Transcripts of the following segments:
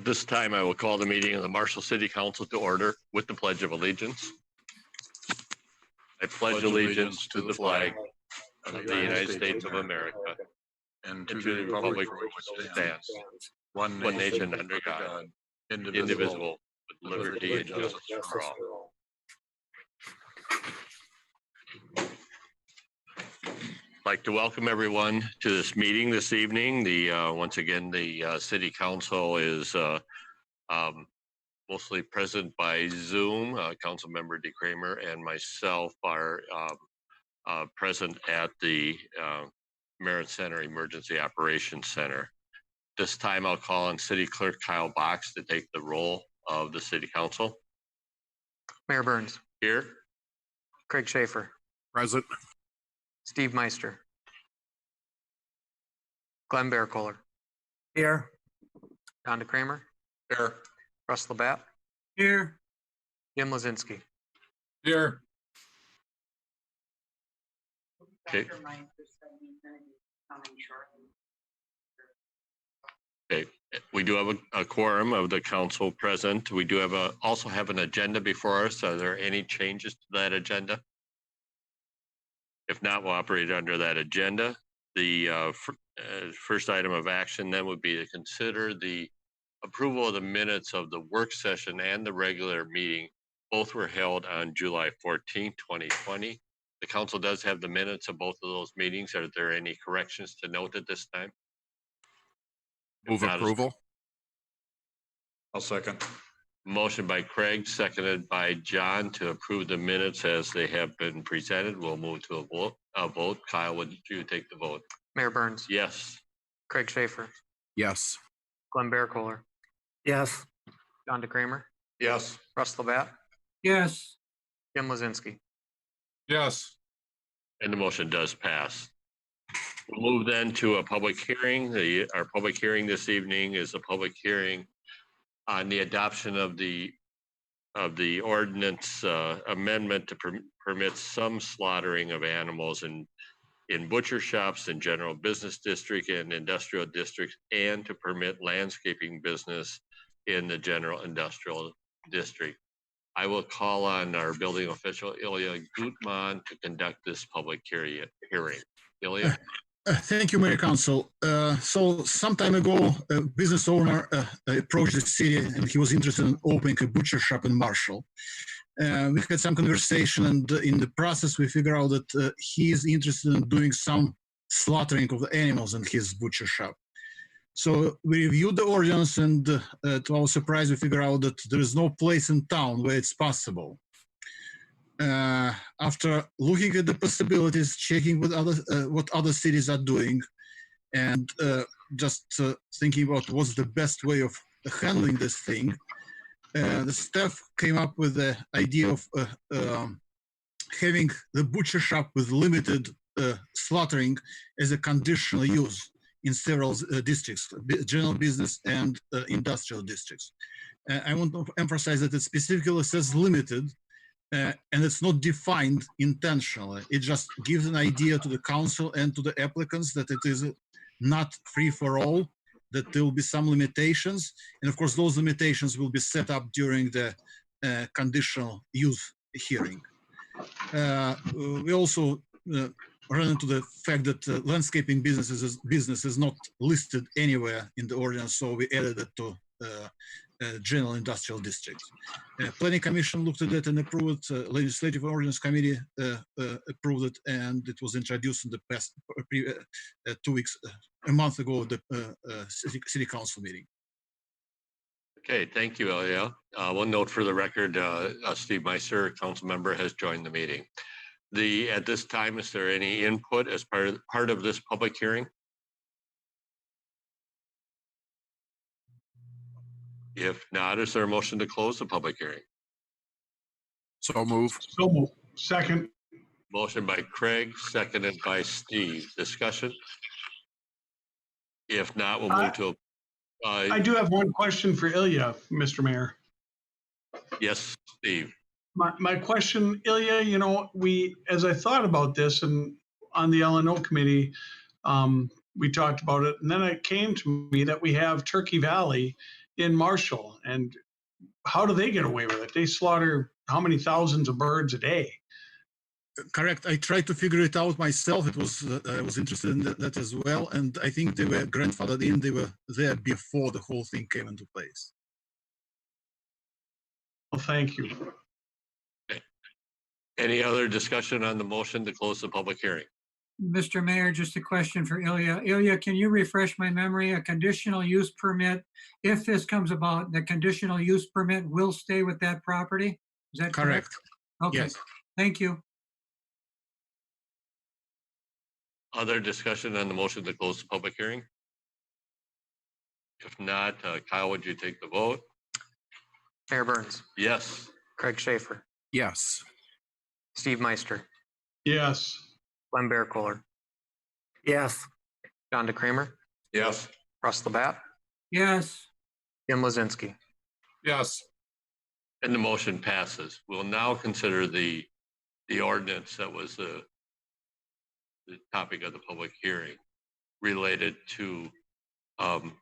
At this time, I will call the meeting of the Marshall City Council to order with the Pledge of Allegiance. I pledge allegiance to the flag of the United States of America and to the republic for which it stands, one nation under God, indivisible, with liberty and justice for all. I'd like to welcome everyone to this meeting this evening. Once again, the City Council is mostly present by Zoom. Councilmember DeCramer and myself are present at the Merit Center Emergency Operations Center. This time I'll call on City Clerk Kyle Box to take the role of the City Council. Mayor Burns. Here. Craig Schaefer. Present. Steve Meister. Glenn Bearcoller. Here. Don DeCramer. Here. Russ Labatt. Here. Jim Lazinski. Here. Okay. Okay. We do have a quorum of the council present. We do have also have an agenda before us. Are there any changes to that agenda? If not, we'll operate under that agenda. The first item of action then would be to consider the approval of the minutes of the work session and the regular meeting. Both were held on July 14, 2020. The council does have the minutes of both of those meetings. Are there any corrections to note at this time? Move approval. I'll second. Motion by Craig, seconded by John to approve the minutes as they have been presented. We'll move to a vote. Kyle, would you take the vote? Mayor Burns. Yes. Craig Schaefer. Yes. Glenn Bearcoller. Yes. Don DeCramer. Yes. Russ Labatt. Yes. Jim Lazinski. Yes. And the motion does pass. We'll move then to a public hearing. Our public hearing this evening is a public hearing on the adoption of the ordinance amendment to permit some slaughtering of animals in butcher shops in general business district and industrial districts, and to permit landscaping business in the general industrial district. I will call on our building official, Ilya Gutman, to conduct this public hearing. Ilya? Thank you, Mayor Council. So some time ago, a business owner approached the city and he was interested in opening a butcher shop in Marshall. We had some conversation, and in the process, we figured out that he is interested in doing some slaughtering of the animals in his butcher shop. So we reviewed the ordinance, and to our surprise, we figured out that there is no place in town where it's possible. After looking at the possibilities, checking with what other cities are doing, and just thinking about what's the best way of handling this thing, the staff came up with the idea of having the butcher shop with limited slaughtering as a conditional use in several districts, general business and industrial districts. I want to emphasize that it specifically says limited, and it's not defined intentionally. It just gives an idea to the council and to the applicants that it is not free for all, that there will be some limitations. And of course, those limitations will be set up during the conditional use hearing. We also run into the fact that landscaping business is not listed anywhere in the ordinance, so we added it to general industrial districts. Planning Commission looked at it and approved it. Legislative Ordinance Committee approved it, and it was introduced in the past 2 weeks, a month ago, the City Council meeting. Okay, thank you, Ilya. One note for the record, Steve Meister, council member, has joined the meeting. At this time, is there any input as part of this public hearing? If not, is there a motion to close the public hearing? So move. So move. Second. Motion by Craig, seconded by Steve. Discussion? If not, we'll move to. I do have one question for Ilya, Mr. Mayor. Yes, Steve. My question, Ilya, you know, as I thought about this and on the L&O committee, we talked about it, and then it came to me that we have Turkey Valley in Marshall, and how do they get away with it? They slaughter how many thousands of birds a day? Correct. I tried to figure it out myself. It was I was interested in that as well, and I think they were grandfathered in. They were there before the whole thing came into place. Well, thank you. Any other discussion on the motion to close the public hearing? Mr. Mayor, just a question for Ilya. Ilya, can you refresh my memory? A conditional use permit, if this comes about, the conditional use permit will stay with that property? Is that correct? Okay, Yes. thank you. Other discussion on the motion to close the public hearing? If not, Kyle, would you take the vote? Mayor Burns, Yes. Craig Schaefer, Yes. Steve Meister, Yes. Glenn Bearcooler, Yes. John DeCramer, Yes. Russ Labatt, Yes, Jim Lozinski. Yes. And the motion passes. We'll now consider the ordinance that was the topic of the public hearing related to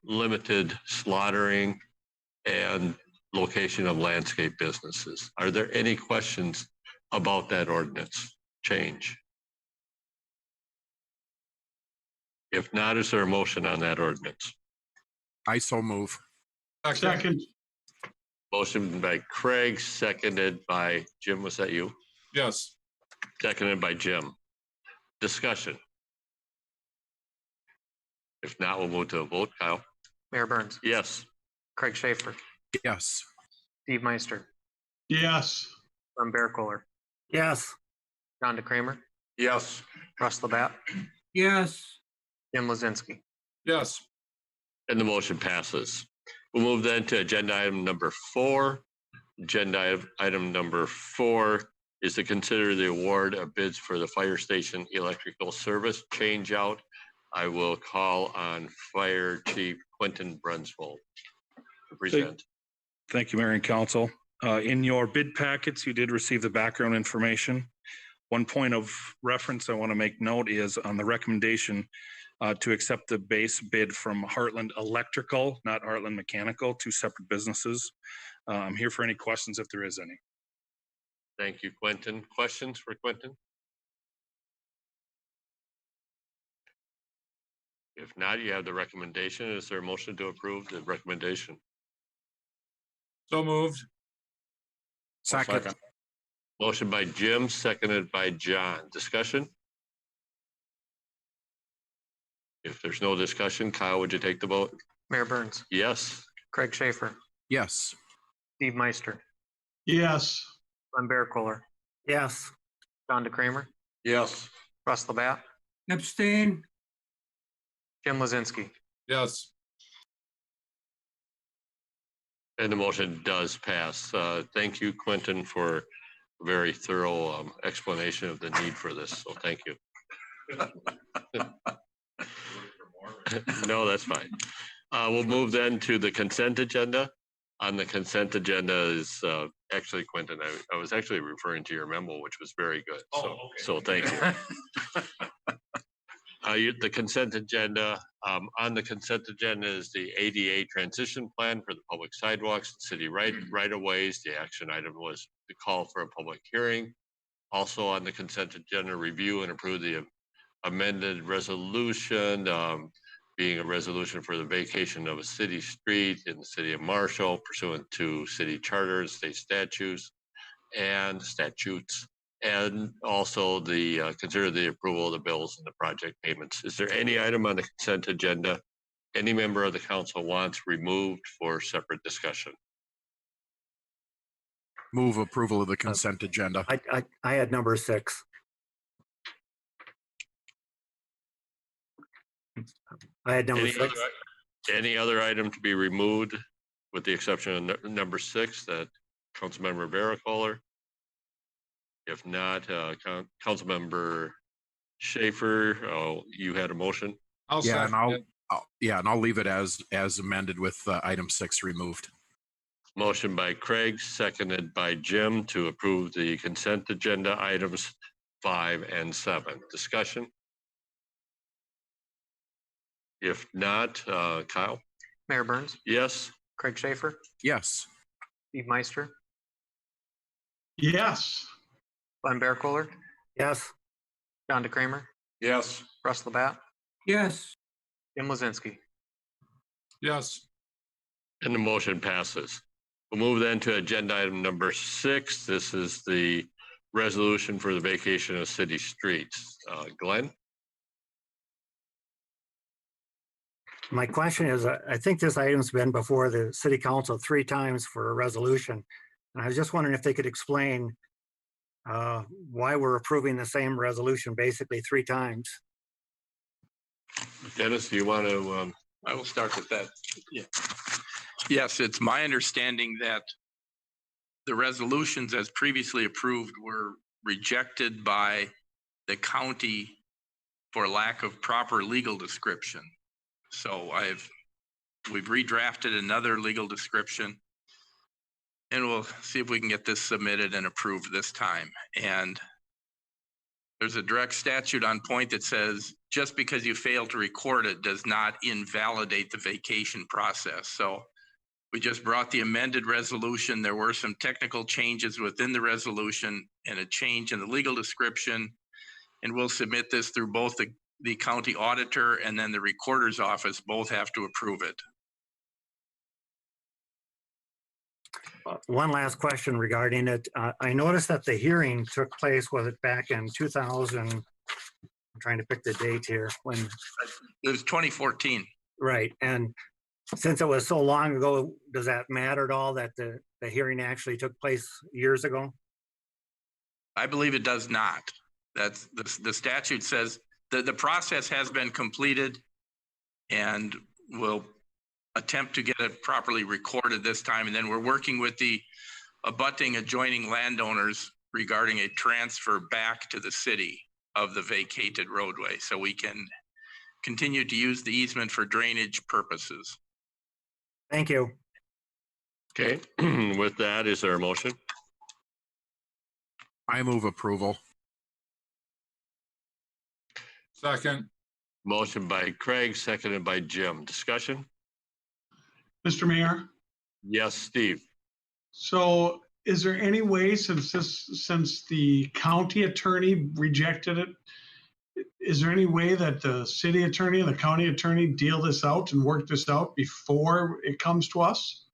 limited slaughtering and location of landscape businesses. Are there any questions about that ordinance change? If not, is there a motion on that ordinance? I so move. Second. Motion by Craig, seconded by Jim. Was that you? Yes. Seconded by Jim. Discussion. If not, we'll move to a vote. Kyle? Mayor Burns, Yes. Craig Schaefer, Yes. Steve Meister, Yes. Glenn Bearcooler, Yes. John DeCramer, Yes. Russ Labatt, yes, Jim Lozinski. Yes. And the motion passes. We'll move then to agenda item number 4. Agenda item number 4 is to consider the award of bids for the fire station electrical service change out. I will call on Fire Chief Quentin Brunsvold to present. Thank you, Mayor and Council. In your bid packets, you did receive the background information. One point of reference I want to make note is on the recommendation to accept the base bid from Heartland Electrical, not Heartland Mechanical, 2 separate businesses. I'm here for any questions if there is any. Thank you, Quentin. Questions for Quentin? If not, you have the recommendation. Is there a motion to approve the recommendation? So moved. Second. Motion by Jim, seconded by John. Discussion? If there's no discussion, Kyle, would you take the vote? Mayor Burns, Yes. Craig Schaefer, Yes. Steve Meister, Yes. Glenn Bearcooler, Yes. John DeCramer, Yes. Russ Labatt, abstain, Jim Lozinski. Yes. And the motion does pass. Thank you, Quentin, for a very thorough explanation of the need for this. So thank you. No, that's fine. We'll move then to the consent agenda. On the consent agenda is actually, Quentin, I was actually referring to your memo, which was very good. So thank you. The consent agenda, on the consent agenda is the ADA transition plan for the public sidewalks, and city right of ways. The action item was to call for a public hearing. Also on the consent agenda, review and approve the amended resolution, being a resolution for the vacation of a city street in the city of Marshall pursuant to city charter and state statutes. And also the consider the approval of the bills and the project payments. Is there any item on the consent agenda any member of the council wants removed for separate discussion? Move approval of the consent agenda. I had number 6. I had number 6. Any other item to be removed with the exception of number 6 that Councilmember Bearcooler? If not, Councilmember Schaefer, you had a motion. I'll Yeah, second it. and I'll leave it as amended with item 6 removed. Motion by Craig, seconded by Jim to approve the consent agenda items 5 and 7. Discussion? If not, Kyle? Mayor Burns, Yes. Craig Schaefer, Yes. Steve Meister, Yes. Glenn Bearcooler, yes, John DeCramer, Yes. Russ Labatt, yes, Jim Lozinski. Yes. And the motion passes. We'll move then to agenda item number 6. This is the resolution for the vacation of city streets. Glenn? my question is, I think this item's been before the city council 3 times for a resolution. And I was just wondering if they could explain why we're approving the same resolution basically 3 times. Dennis, do you want to? I will start with that. Yeah. Yes, it's my understanding that the resolutions as previously approved were rejected by the county for lack of proper legal description. So we've redrafted another legal description, and we'll see if we can get this submitted and approved this time. And there's a direct statute on point that says just because you fail to record it does not invalidate the vacation process. So we just brought the amended resolution. There were some technical changes within the resolution and a change in the legal description. And we'll submit this through both the county auditor and then the recorder's office. Both have to approve it. One last question regarding it. I noticed that the hearing took place, was it back in 2000? I'm trying to pick the date here. When It was 2014. right, and since it was so long ago, does that matter at all that the hearing actually took place years ago? I believe it does not. That's the statute says that the process has been completed, and we'll attempt to get it properly recorded this time. And then we're working with the abutting adjoining landowners regarding a transfer back to the city of the vacated roadway, so we can continue to use the easement for drainage purposes. Thank you. Okay. With that, is there a motion? I move approval. Second. Motion by Craig, seconded by Jim. Discussion? Mr. Mayor, Yes, Steve. so is there any way, since the county attorney rejected it, is there any way that the city attorney and the county attorney deal this out and work this out before it comes to us?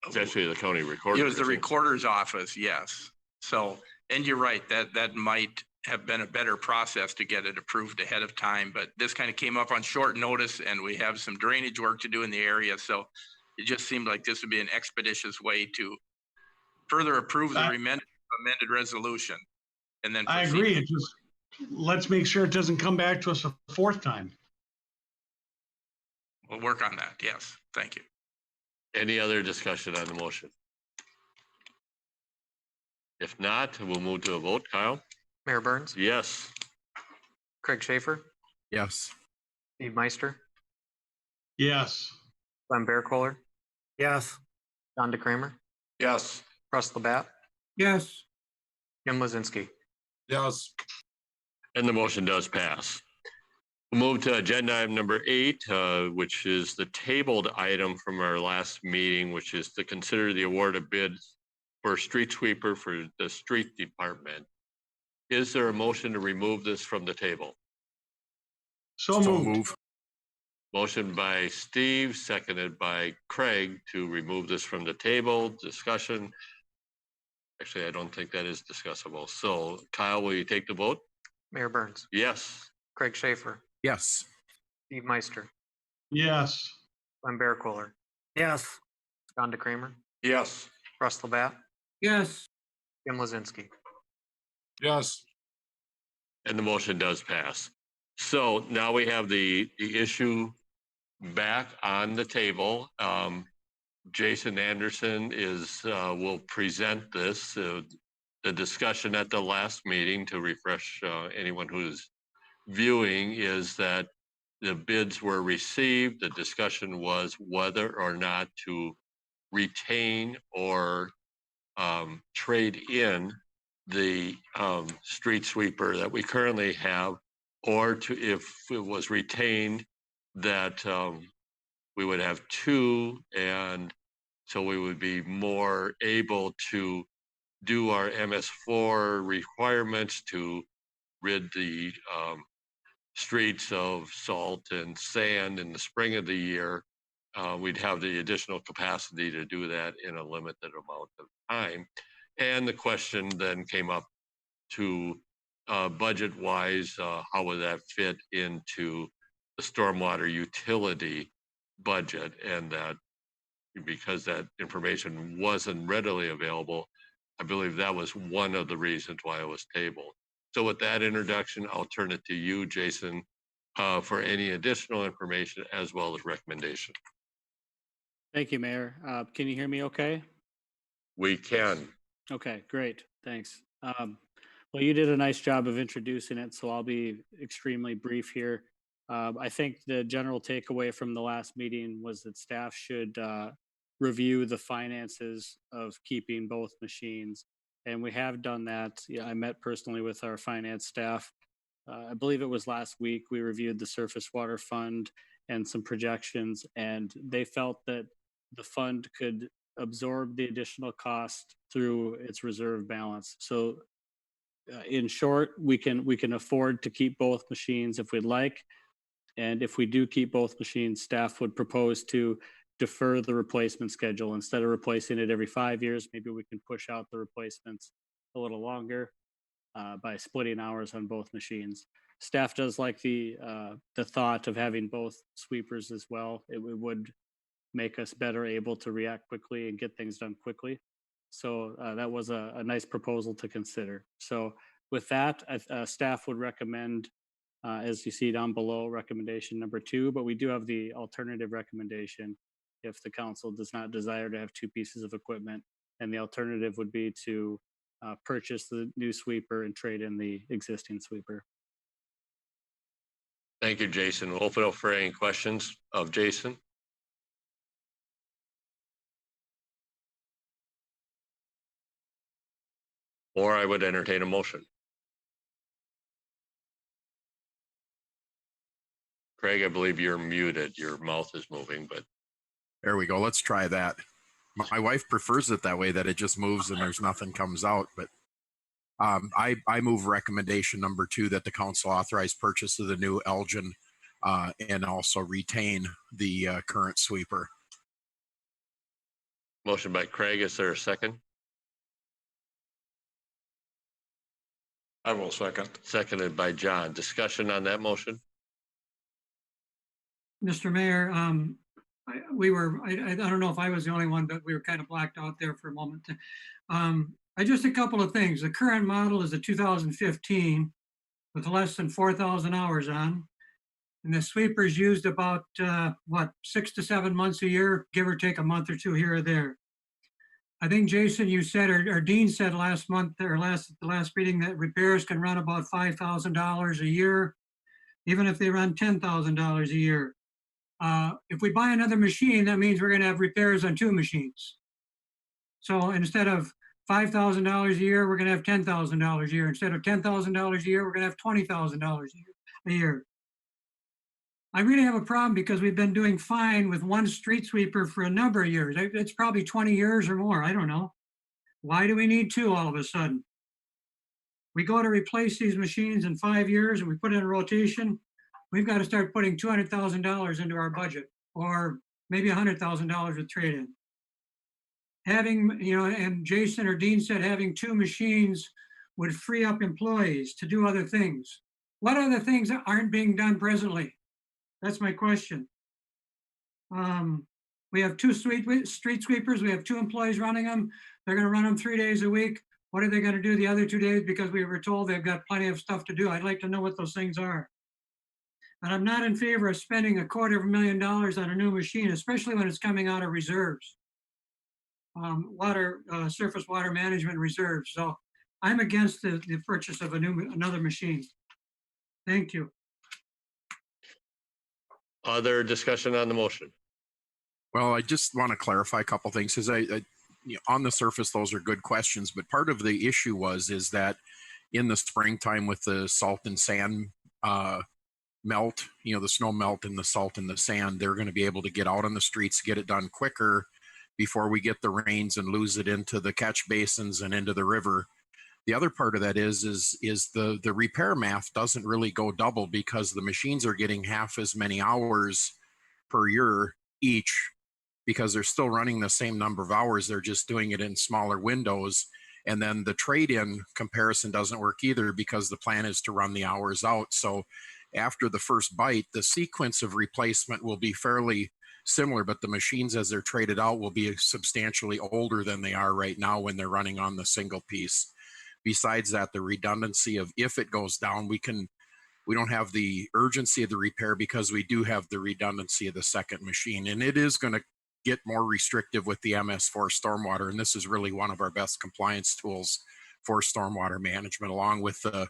It's actually the county recorder. It was the recorder's office, yes. So, and you're right, that might have been a better process to get it approved ahead of time, but this kind of came up on short notice and we have some drainage work to do in the area. So it just seemed like this would be an expeditious way to further approve the amended resolution. And then I proceed. agree. It just, let's make sure it doesn't come back to us a 4th time. We'll work on that. Yes. Thank you. Any other discussion on the motion? If not, we'll move to a vote. Kyle? Mayor Burns, Yes. Craig Schaefer, Yes. Steve Meister, Yes. Glenn Bearcooler, Yes, John DeCramer, Yes. Russ Labatt, yes, Jim Lozinski. Yes. And the motion does pass. We'll move to agenda item number 8, which is the tabled item from our last meeting, which is to consider the award of bids for street sweeper for the street department. Is there a motion to remove this from the table? So moved. Motion by Steve, seconded by Craig to remove this from the table. Discussion. Actually, I don't think that is discussable. So Kyle, will you take the vote? Mayor Burns, Yes. Craig Schaefer, Yes. Steve Meister, Yes. Glenn Bearcooler, yes, John DeCramer, Yes. Russ Labatt, yes, Jim Lozinski. Yes. And the motion does pass. So now we have the issue back on the table. Jason Anderson will present this, the discussion at the last meeting to refresh anyone who's viewing is that the bids were received. The discussion was whether or not to retain or trade in the street sweeper that we currently have, or to, if it was retained, that we would have two, and so we would be more able to do our MS4 requirements to rid the streets of salt and sand in the spring of the year. We'd have the additional capacity to do that in a limited amount of time. And the question then came up to budget wise, how would that fit into the stormwater utility budget? And that because that information wasn't readily available, I believe that was one of the reasons why it was tabled. So with that introduction, I'll turn it to you, Jason, for any additional information as well as recommendation. Thank you, Mayor. Can you hear me okay? We can. Okay, great. Thanks. Well, you did a nice job of introducing it, so I'll be extremely brief here. I think the general takeaway from the last meeting was that staff should review the finances of keeping both machines. And we have done that. Yeah, I met personally with our finance staff. I believe it was last week. We reviewed the surface water fund and some projections, and they felt that the fund could absorb the additional cost through its reserve balance. So in short, we can afford to keep both machines if we'd like. And if we do keep both machines, staff would propose to defer the replacement schedule. Instead of replacing it every 5 years, maybe we can push out the replacements a little longer by splitting hours on both machines. Staff does like the thought of having both sweepers as well. It would make us better able to react quickly and get things done quickly. So that was a nice proposal to consider. So with that, staff would recommend, as you see down below, recommendation number 2, but we do have the alternative recommendation if the council does not desire to have 2 pieces of equipment. And the alternative would be to purchase the new sweeper and trade in the existing sweeper. Thank you, Jason. We'll open up for any questions of Jason. Or I would entertain a motion. Craig, I believe you're muted. Your mouth is moving, but. There we go. Let's try that. My wife prefers it that way, that it just moves and there's nothing comes out. But I move recommendation number 2, that the council authorize purchase of the new Elgin and also retain the current sweeper. Motion by Craig. Is there a second? I will second. Seconded by John. Discussion on that motion? Mr. Mayor, I don't know if I was the only one, but we were kind of blacked out there for a moment. Just a couple of things. The current model is a 2015 with less than 4,000 hours on. And the sweeper's used about, 6 to 7 months a year, give or take a month or 2 here or there. I think, Jason, you said, or Dean said last month, or the last meeting, that repairs can run about $5,000 a year, even if they run $10,000 a year. If we buy another machine, that means we're going to have repairs on 2 machines. So instead of $5,000 a year, we're going to have $10,000 a year. Instead of $10,000 a year, we're going to have $20,000 a year. I really have a problem because we've been doing fine with one street sweeper for a number of years. It's probably 20 years or more. I don't know. Why do we need 2 all of a sudden? We go to replace these machines in 5 years and we put it in rotation. We've got to start putting $200,000 into our budget, or maybe $100,000 with trade-in. Having, and Jason or Dean said having 2 machines would free up employees to do other things. What other things aren't being done presently? That's my question. We have 2 street sweepers. We have 2 employees running them. They're going to run them 3 days a week. What are they going to do the other 2 days? Because we were told they've got plenty of stuff to do. I'd like to know what those things are. And I'm not in favor of spending $250,000 on a new machine, especially when it's coming out of reserves, surface water management reserves. So I'm against the purchase of another machine. Thank you. Other discussion on the motion? Well, I just want to clarify a couple things, because on the surface, those are good questions, but part of the issue is that in the springtime with the salt and sand melt, the snow melt and the salt and the sand, they're going to be able to get out on the streets, get it done quicker before we get the rains and lose it into the catch basins and into the river. The other part of that is the repair math doesn't really go double because the machines are getting half as many hours per year each because they're still running the same number of hours. They're just doing it in smaller windows. And then the trade-in comparison doesn't work either because the plan is to run the hours out. So after the first bite, the sequence of replacement will be fairly similar, but the machines as they're traded out will be substantially older than they are right now when they're running on the single piece. Besides that, the redundancy of if it goes down, we don't have the urgency of the repair because we do have the redundancy of the second machine. And it is going to get more restrictive with the MS4 stormwater. And this is really one of our best compliance tools for stormwater management, along with the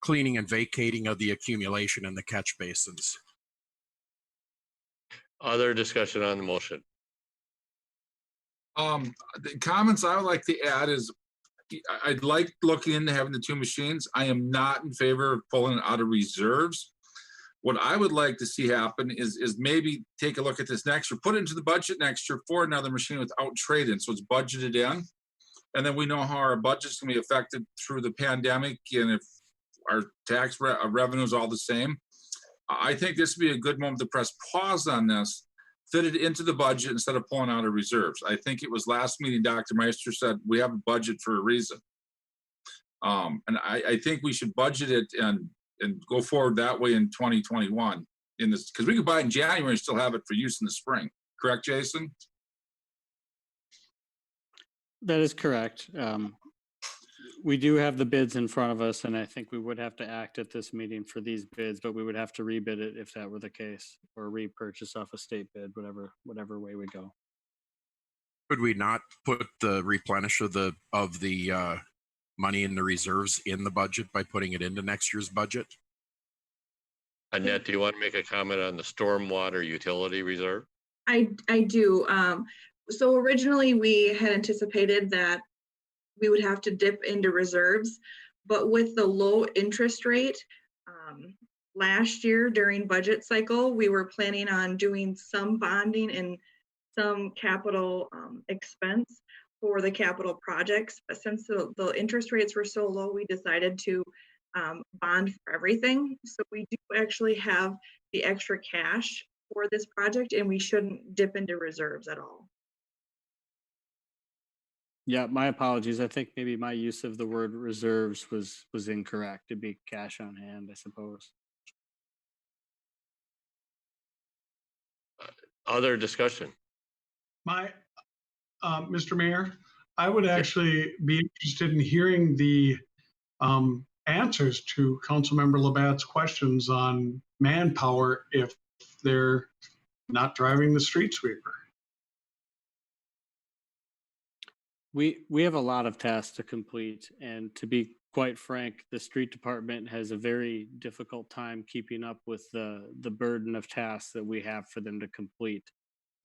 cleaning and vacating of the accumulation in the catch basins. Other discussion on the motion? The comments I would like to add is I'd like looking into having the two machines. I am not in favor of pulling it out of reserves. What I would like to see happen is maybe take a look at this next year, put it into the budget next year for another machine without trade-in. So it's budgeted in. And then we know how our budget's gonna be affected through the pandemic and if our tax revenue is all the same. I think this would be a good moment to press pause on this, fit it into the budget instead of pulling out of reserves. I think it was last meeting, Dr. Meister said, we have a budget for a reason. And I think we should budget it and go forward that way in 2021 in this, because we could buy it in January and still have it for use in the spring. Correct, Jason? That is correct. We do have the bids in front of us, and I think we would have to act at this meeting for these bids, but we would have to rebid it if that were the case, or repurchase off a state bid, whatever way we go. Could we not put the replenish of the money in the reserves in the budget by putting it into next year's budget? Annette, do you want to make a comment on the stormwater utility reserve? I do. So originally we had anticipated that we would have to dip into reserves, but with the low interest rate, last year during budget cycle, we were planning on doing some bonding and some capital expense for the capital projects. But since the interest rates were so low, we decided to bond for everything. So we do actually have the extra cash for this project, and we shouldn't dip into reserves at all. Yeah, my apologies. I think maybe my use of the word reserves was incorrect. It'd be cash on hand, I suppose. Other discussion? Mr. Mayor, I would actually be interested in hearing the answers to Councilmember Labatt's questions on manpower if they're not driving the street sweeper. We have a lot of tasks to complete, and to be quite frank, the street department has a very difficult time keeping up with the burden of tasks that we have for them to complete.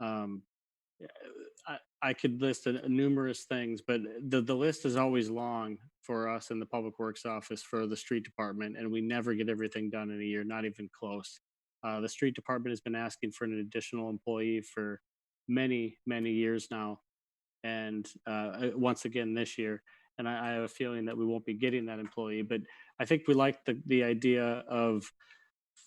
I could list numerous things, but the list is always long for us in the Public Works office for the street department, and we never get everything done in a year, not even close. The street department has been asking for an additional employee for many, many years now. And once again this year, and I have a feeling that we won't be getting that employee, but I think we like the idea of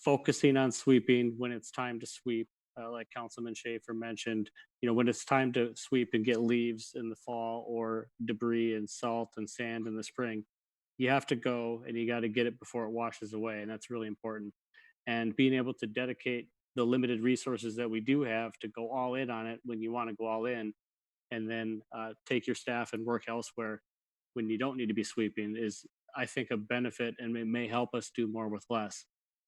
focusing on sweeping when it's time to sweep, like Councilman Schaefer mentioned, when it's time to sweep and get leaves in the fall or debris and salt and sand in the spring, you have to go and you got to get it before it washes away. And that's really important. And being able to dedicate the limited resources that we do have to go all in on it when you want to go all in, and then take your staff and work elsewhere when you don't need to be sweeping is, I think, a benefit, and it may help us do more with less.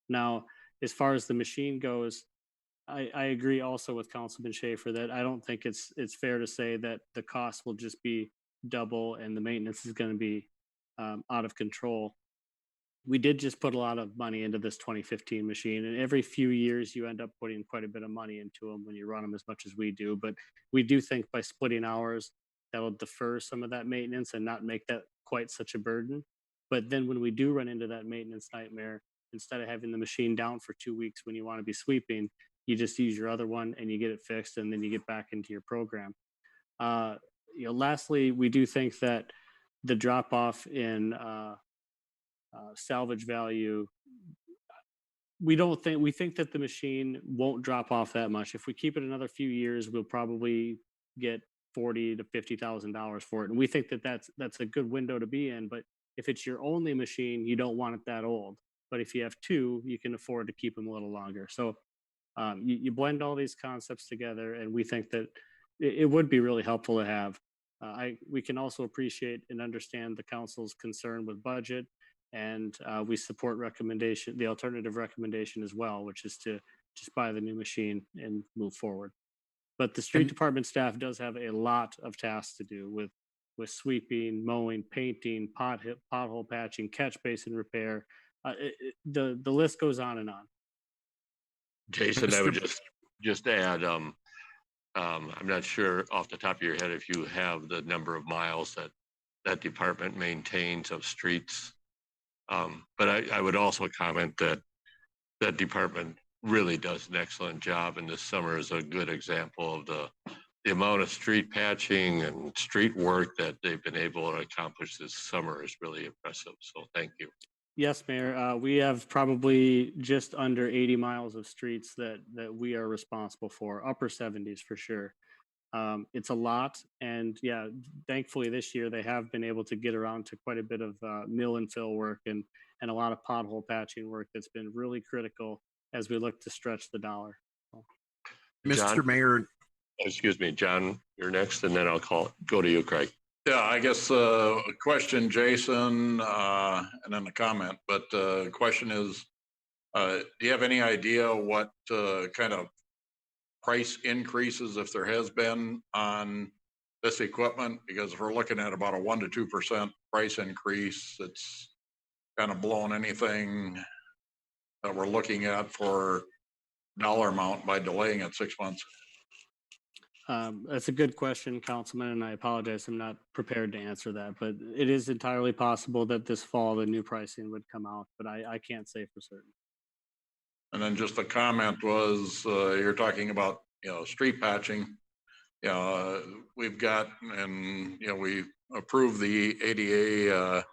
Now, as far as the machine goes, I agree also with Councilman Schaefer that I don't think it's fair to say that the cost will just be double and the maintenance is going to be out of control. We did just put a lot of money into this 2015 machine, and every few years you end up putting quite a bit of money into them when you run them as much as we do. But we do think by splitting hours, that'll defer some of that maintenance and not make that quite such a burden. But then when we do run into that maintenance nightmare, instead of having the machine down for 2 weeks when you want to be sweeping, you just use your other one and you get it fixed, and then you get back into your program. Lastly, we do think that the drop off in salvage value, we think that the machine won't drop off that much. If we keep it another few years, we'll probably get $40,000 to $50,000 for it, and we think that that's a good window to be in. But if it's your only machine, you don't want it that old. But if you have two, you can afford to keep them a little longer. So you blend all these concepts together, and we think that it would be really helpful to have. We can also appreciate and understand the council's concern with budget, and we support the alternative recommendation as well, which is to just buy the new machine and move forward. But the street department staff does have a lot of tasks to do with sweeping, mowing, painting, pothole patching, catch basin repair. The list goes on and on. Jason, I would just add, I'm not sure off the top of your head if you have the number of miles that department maintains of streets. But I would also comment that that department really does an excellent job, and this summer is a good example of the amount of street patching and street work that they've been able to accomplish this summer is really impressive. So thank you. Yes, Mayor. We have probably just under 80 miles of streets that we are responsible for, upper 70s for sure. It's a lot. And yeah, thankfully this year they have been able to get around to quite a bit of mill and fill work and a lot of pothole patching work that's been really critical as we look to stretch the dollar. Mr. Mayor. Excuse me, John, you're next, and then I'll go to you, Craig. Yeah, I guess a question, Jason, and then a comment. But the question is, do you have any idea what kind of price increases, if there has been, on this equipment? Because if we're looking at about a 1% to 2% price increase, it's kind of blowing anything that we're looking at for dollar amount by delaying it 6 months. That's a good question, Councilman, and I apologize, I'm not prepared to answer that, but it is entirely possible that this fall the new pricing would come out, but I can't say for certain. And then just a comment was, you're talking about, street patching. We've got, and, we approved the ADA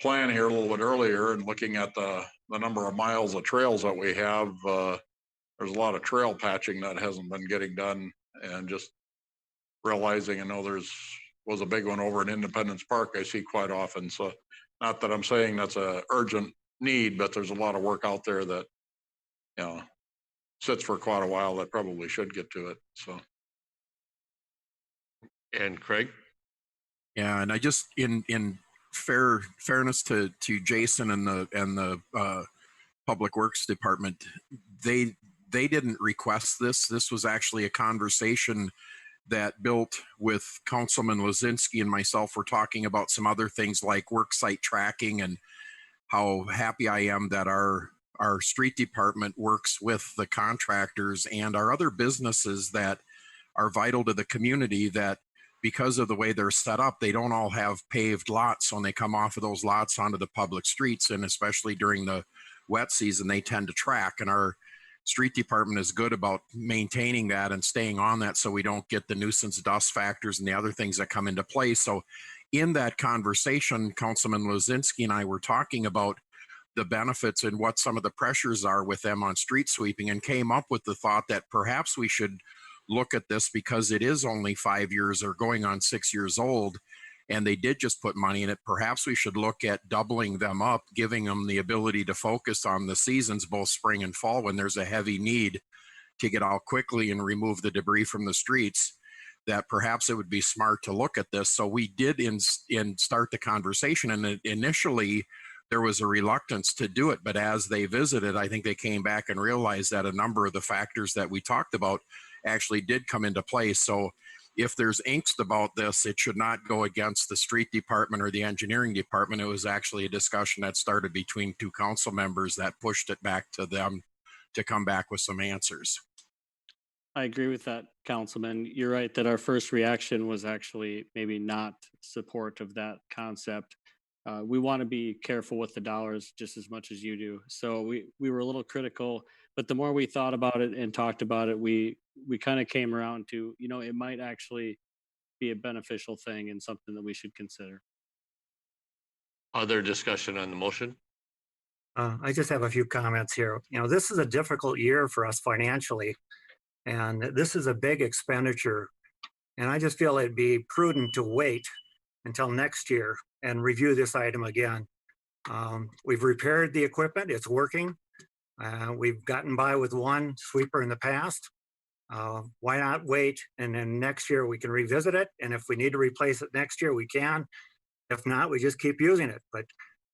plan here a little bit earlier, and looking at the number of miles of trails that we have, there's a lot of trail patching that hasn't been getting done. And just realizing, was a big one over in Independence Park I see quite often. So not that I'm saying that's a urgent need, but there's a lot of work out there that, sits for quite a while that probably should get to it. So. And Craig? Yeah, and I just in fairness to Jason and the Public Works Department, they didn't request this. This was actually a conversation that built with Councilman Lozinski and myself. We're talking about some other things like work site tracking and how happy I am that our street department works with the contractors and our other businesses that are vital to the community, that because of the way they're set up, they don't all have paved lots. So when they come off of those lots onto the public streets, and especially during the wet season, they tend to track. And our street department is good about maintaining that and staying on that so we don't get the nuisance dust factors and the other things that come into play. So in that conversation, Councilman Lozinski and I were talking about the benefits and what some of the pressures are with them on street sweeping, and came up with the thought that perhaps we should look at this, because it is only 5 years or going on 6 years old, and they did just put money in it. Perhaps we should look at doubling them up, giving them the ability to focus on the seasons, both spring and fall, when there's a heavy need to get out quickly and remove the debris from the streets. That perhaps it would be smart to look at this. So we did start the conversation, and initially there was a reluctance to do it. But as they visited, I think they came back and realized that a number of the factors that we talked about actually did come into play. So if there's angst about this, it should not go against the street department or the engineering department. It was actually a discussion that started between two council members that pushed it back to them to come back with some answers. I agree with that, Councilman. You're right that our first reaction was actually maybe not support of that concept. we want to be careful with the dollars just as much as you do. So we were a little critical, but the more we thought about it and talked about it, we kind of came around to, it might actually be a beneficial thing and something that we should consider. Other discussion on the motion? I just have a few comments here. This is a difficult year for us financially, and this is a big expenditure. And I just feel it'd be prudent to wait until next year and review this item again. We've repaired the equipment, it's working. We've gotten by with one sweeper in the past. Why not wait, and then next year we can revisit it, and if we need to replace it next year, we can. If not, we just keep using it. But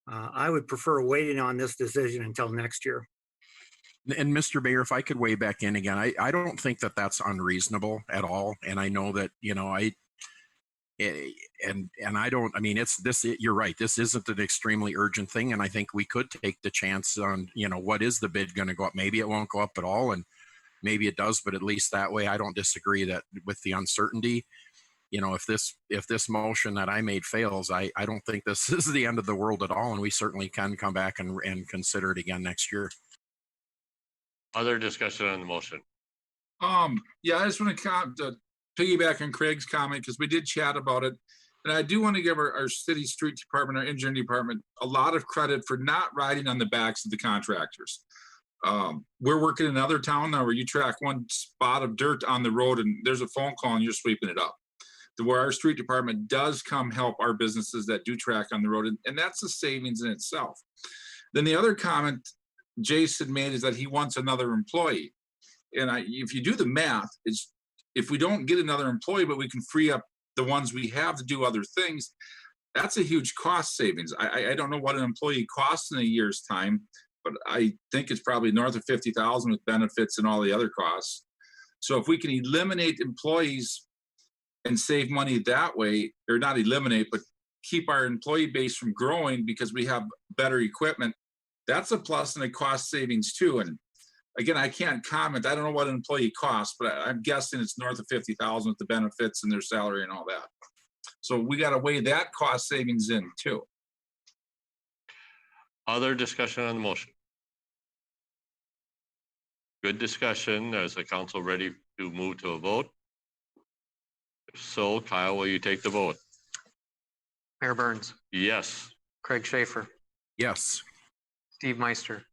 I would prefer waiting on this decision until next year. And Mr. Mayor, if I could weigh back in again, I don't think that that's unreasonable at all. And I know that, it's this, you're right. This isn't an extremely urgent thing. And I think we could take the chance on, what is the bid going to go up? Maybe it won't go up at all. And maybe it does, but at least that way, I don't disagree that with the uncertainty, if this motion that I made fails, I don't think this is the end of the world at all. And we certainly can come back and consider it again next year. Other discussion on the motion? Yeah, I just want to piggyback on Craig's comment because we did chat about it. And I do want to give our city street department, our engineering department, a lot of credit for not riding on the backs of the contractors. We're working in another town now where you track one spot of dirt on the road and there's a phone call and you're sweeping it up. Where our street department does come help our businesses that do track on the road. And that's a savings in itself. Then the other comment Jason made is that he wants another employee. And if you do the math, it's if we don't get another employee, but we can free up the ones we have to do other things, that's a huge cost savings. I don't know what an employee costs in a year's time, but I think it's probably north of 50,000 with benefits and all the other costs. So if we can eliminate employees and save money that way, or not eliminate, but keep our employee base from growing because we have better equipment, that's a plus and a cost savings too. And again, I can't comment. I don't know what an employee costs, but I'm guessing it's north of 50,000 with the benefits and their salary and all that. So we got to weigh that cost savings in too. Other discussion on the motion? Good discussion. Is the council ready to move to a vote? If so, Kyle, will you take the vote? Mayor Burns, Yes. Craig Schaefer, Yes. Steve Meister,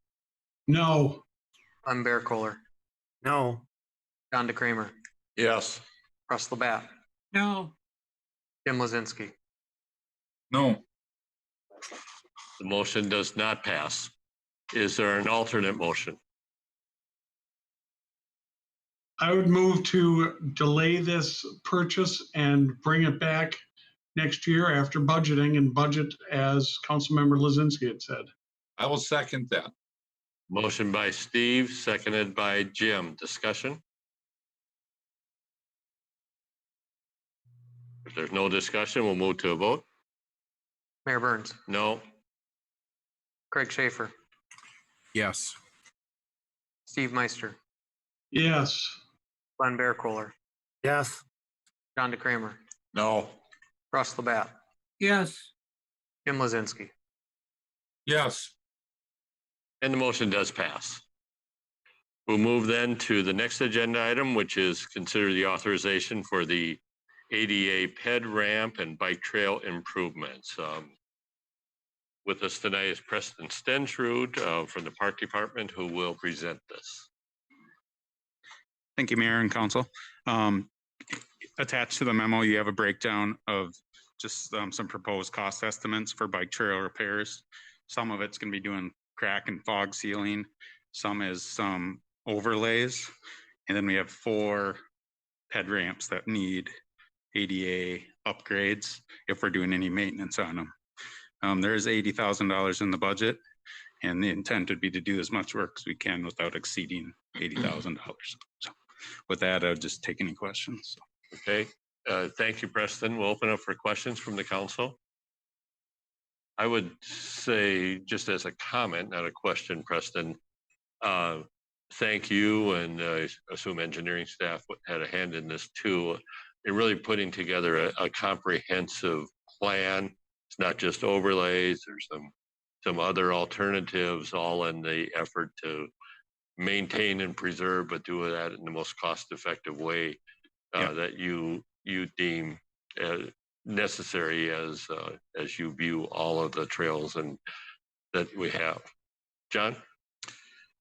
No. Glenn Bearcooler, No, John DeCramer, Yes. Russ Labatt, No, Jim Lozinski. No, The motion does not pass. Is there an alternate motion? I would move to delay this purchase and bring it back next year after budgeting and budget as Councilmember Lozinski had said. I will second that. Motion by Steve, seconded by Jim. Discussion? If there's no discussion, we'll move to a vote. Mayor Burns, No. Craig Schaefer, Yes. Steve Meister, Yes. Glenn Bearcooler, yes, John DeCramer, No. Russ Labatt, yes, Jim Lozinski. Yes. And the motion does pass. We'll move then to the next agenda item, which is consider the authorization for the ADA ped ramp and bike trail improvements. With us tonight is Preston Stensrud from the Park Department, who will present this. Thank you, Mayor and Council. Attached to the memo, you have a breakdown of just some proposed cost estimates for bike trail repairs. Some of it's going to be doing crack and fog sealing. Some is some overlays. And then we have 4 ped ramps that need ADA upgrades if we're doing any maintenance on them. There is $80,000 in the budget, and the intent would be to do as much work as we can without exceeding $80,000. So with that, I'll just take any questions. Okay, thank you, Preston. We'll open up for questions from the council. I would say, just as a comment, not a question, Preston, thank you, and I assume engineering staff had a hand in this too, in really putting together a comprehensive plan, It's not just overlays. There's some other alternatives, all in the effort to maintain and preserve, but do that in the most cost-effective way that you deem necessary as you view all of the trails and that we have. John?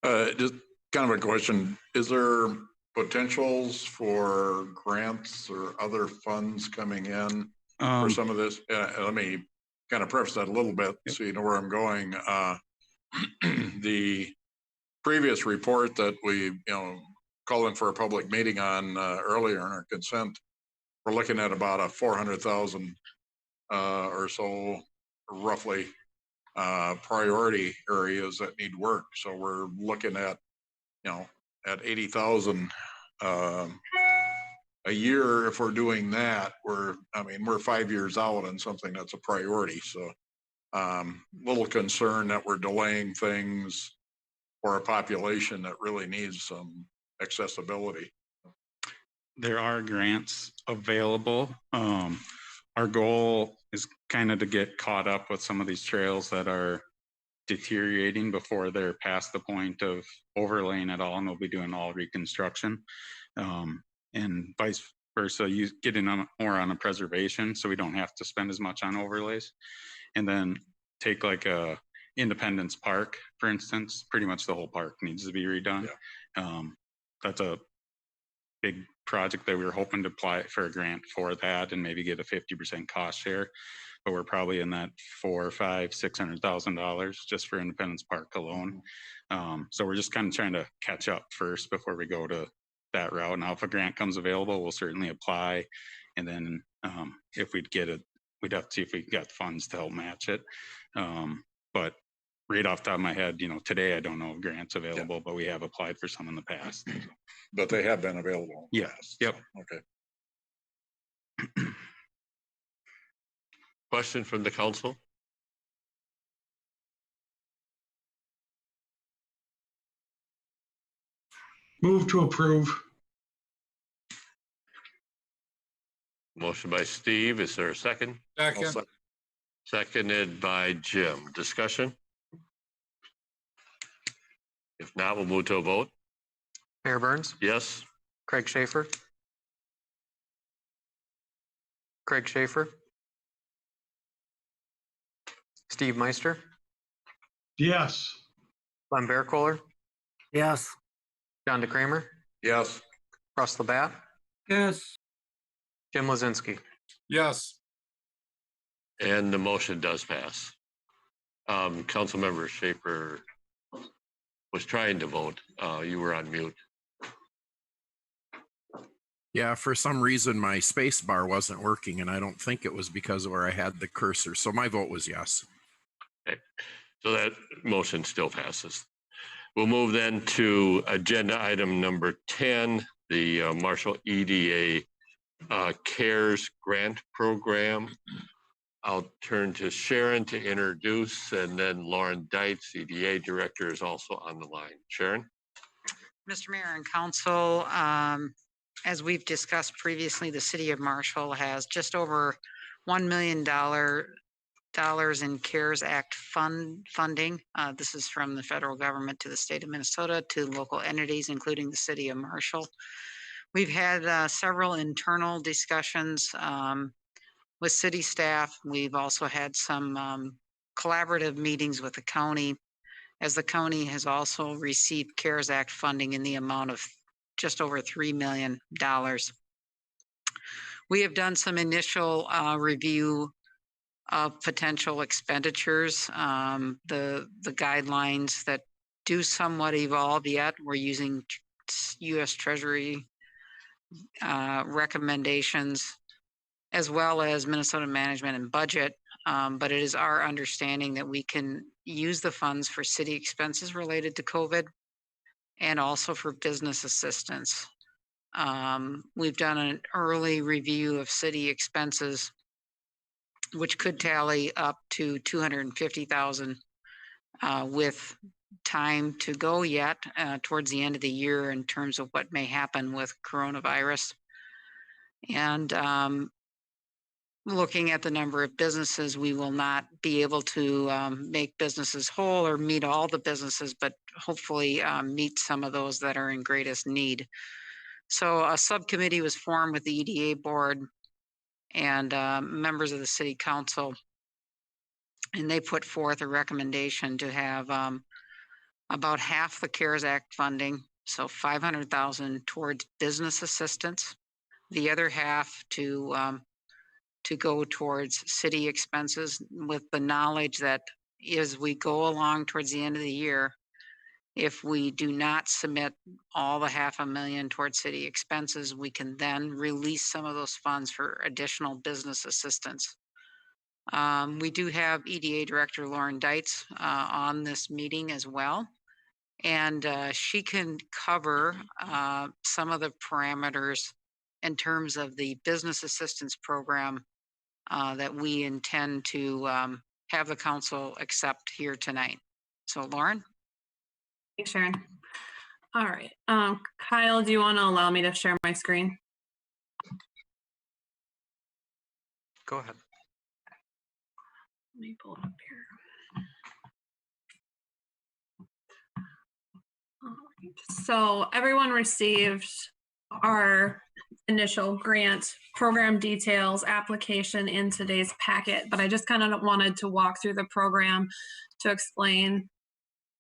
Just kind of a question. Is there potentials for grants or other funds coming in for some of this? Let me kind of preface that a little bit so you know where I'm going. The previous report that we, called in for a public meeting on earlier in our consent, we're looking at about a 400,000 or so, roughly, priority areas that need work. So we're looking at, at 80,000 a year. If we're doing that, we're 5 years out on something that's a priority. So little concern that we're delaying things for a population that really needs some accessibility. There are grants available. Our goal is kind of to get caught up with some of these trails that are deteriorating before they're past the point of overlaying it all, and we'll be doing all reconstruction. And vice versa, you get in more on a preservation, so we don't have to spend as much on overlays. And then take like a Independence Park, for instance, pretty much the whole park needs to be redone. Yeah. That's a big project that we were hoping to apply for a grant for that and maybe get a 50% cost share, but we're probably in that $400,000, $500,000, $600,000 just for Independence Park alone. So we're just kind of trying to catch up first before we go to that route. Now, if a grant comes available, we'll certainly apply, and then if we'd get it, we'd have to see if we got funds to help match it. But right off the top of my head, today I don't know if grants available, but we have applied for some in the past. But they have been available. Yes. Yep. Okay. Question from the council? Move to approve. Motion by Steve. Is there a second? Second. Seconded by Jim. Discussion? If not, we'll move to a vote. Mayor Burns, Yes? Craig Schaefer. Craig Schaefer. Steve Meister, Yes. Glenn Bearcooler, Yes. John DeCramer, Yes. Russ Labatt, yes, Jim Lozinski. Yes. And the motion does pass. Councilmember Schaefer was trying to vote. You were on mute. Yeah, for some reason my space bar wasn't working, and I don't think it was because of where I had the cursor. So my vote was yes. Okay. So that motion still passes. We'll move then to agenda item number 10, the Marshall EDA CARES grant program. I'll turn to Sharon to introduce, and then Lauren Deitz, EDA director, is also on the line. Sharon? Mr. Mayor and Council, as we've discussed previously, the City of Marshall has just over $1 million in CARES Act funding. This is from the federal government to the state of Minnesota to local entities, including the City of Marshall. We've had several internal discussions with city staff. We've also had some collaborative meetings with the county, as the county has also received CARES Act funding in the amount of just over $3 million. We have done some initial review of potential expenditures. The guidelines that do somewhat evolve yet, we're using U.S. Treasury recommendations, as well as Minnesota Management and Budget. But it is our understanding that we can use the funds for city expenses related to COVID and also for business assistance. We've done an early review of city expenses, which could tally up to $250,000 with time to go yet towards the end of the year in terms of what may happen with coronavirus. And looking at the number of businesses, we will not be able to make businesses whole or meet all the businesses, but hopefully meet some of those that are in greatest need. So a subcommittee was formed with the EDA board and members of the city council. And they put forth a recommendation to have about half the CARES Act funding, so 500,000 towards business assistance, the other half to go towards city expenses, with the knowledge that as we go along towards the end of the year, if we do not submit all the $500,000 towards city expenses, we can then release some of those funds for additional business assistance. We do have EDA Director Lauren Deitz on this meeting as well, and she can cover some of the parameters in terms of the business assistance program that we intend to have the council accept here tonight. So Lauren? Thanks, Sharon. All right. Kyle, do you want to allow me to share my screen? Go ahead. Let me pull it up here. All right. So everyone received our initial grant program details application in today's packet, but I just kind of wanted to walk through the program to explain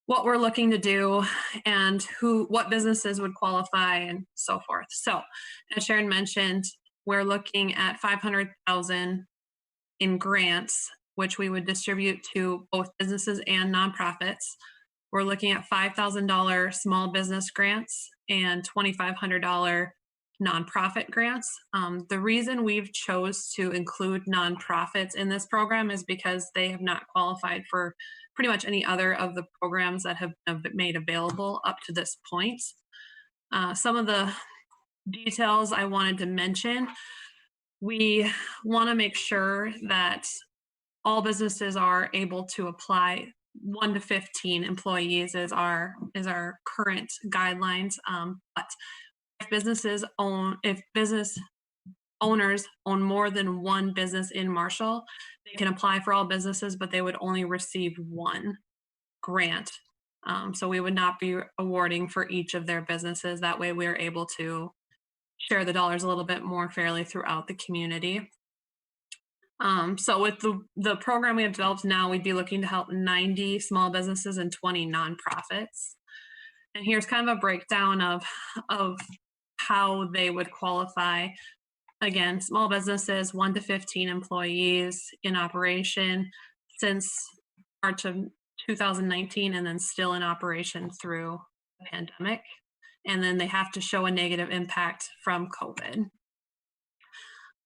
what we're looking to do and what businesses would qualify and so forth. So as Sharon mentioned, we're looking at 500,000 in grants, which we would distribute to both businesses and nonprofits. We're looking at $5,000 small business grants and $2,500 nonprofit grants. The reason we've chose to include nonprofits in this program is because they have not qualified for pretty much any other of the programs that have been made available up to this point. Some of the details I wanted to mention, we want to make sure that all businesses are able to apply. 1 to 15 employees is our current guidelines. But if business owners own more than one business in Marshall, they can apply for all businesses, but they would only receive one grant. So we would not be awarding for each of their businesses. That way we're able to share the dollars a little bit more fairly throughout the community. So with the program we have developed now, we'd be looking to help 90 small businesses and 20 nonprofits. And here's kind of a breakdown of how they would qualify. Again, small businesses, 1 to 15 employees in operation since March of 2019, and then still in operation through the pandemic. And then they have to show a negative impact from COVID.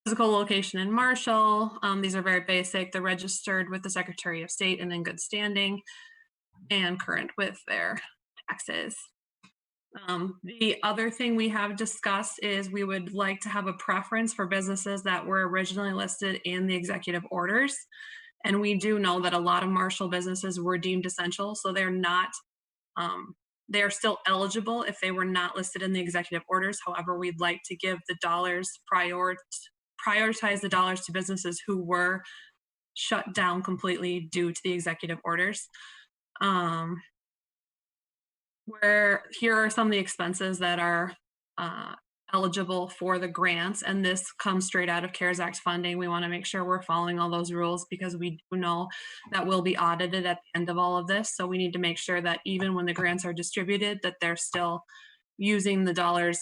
Physical location in Marshall. These are very basic. They're registered with the Secretary of State and in good standing and current with their taxes. The other thing we have discussed is we would like to have a preference for businesses that were originally listed in the executive orders. And we do know that a lot of Marshall businesses were deemed essential, so they're not, they're still eligible if they were not listed in the executive orders. However, we'd like to give the dollars, prioritize the dollars to businesses who were shut down completely due to the executive orders. Where here are some of the expenses that are eligible for the grants, and this comes straight out of CARES Act funding. We want to make sure we're following all those rules because we do know that we'll be audited at the end of all of this. So we need to make sure that even when the grants are distributed, that they're still using the dollars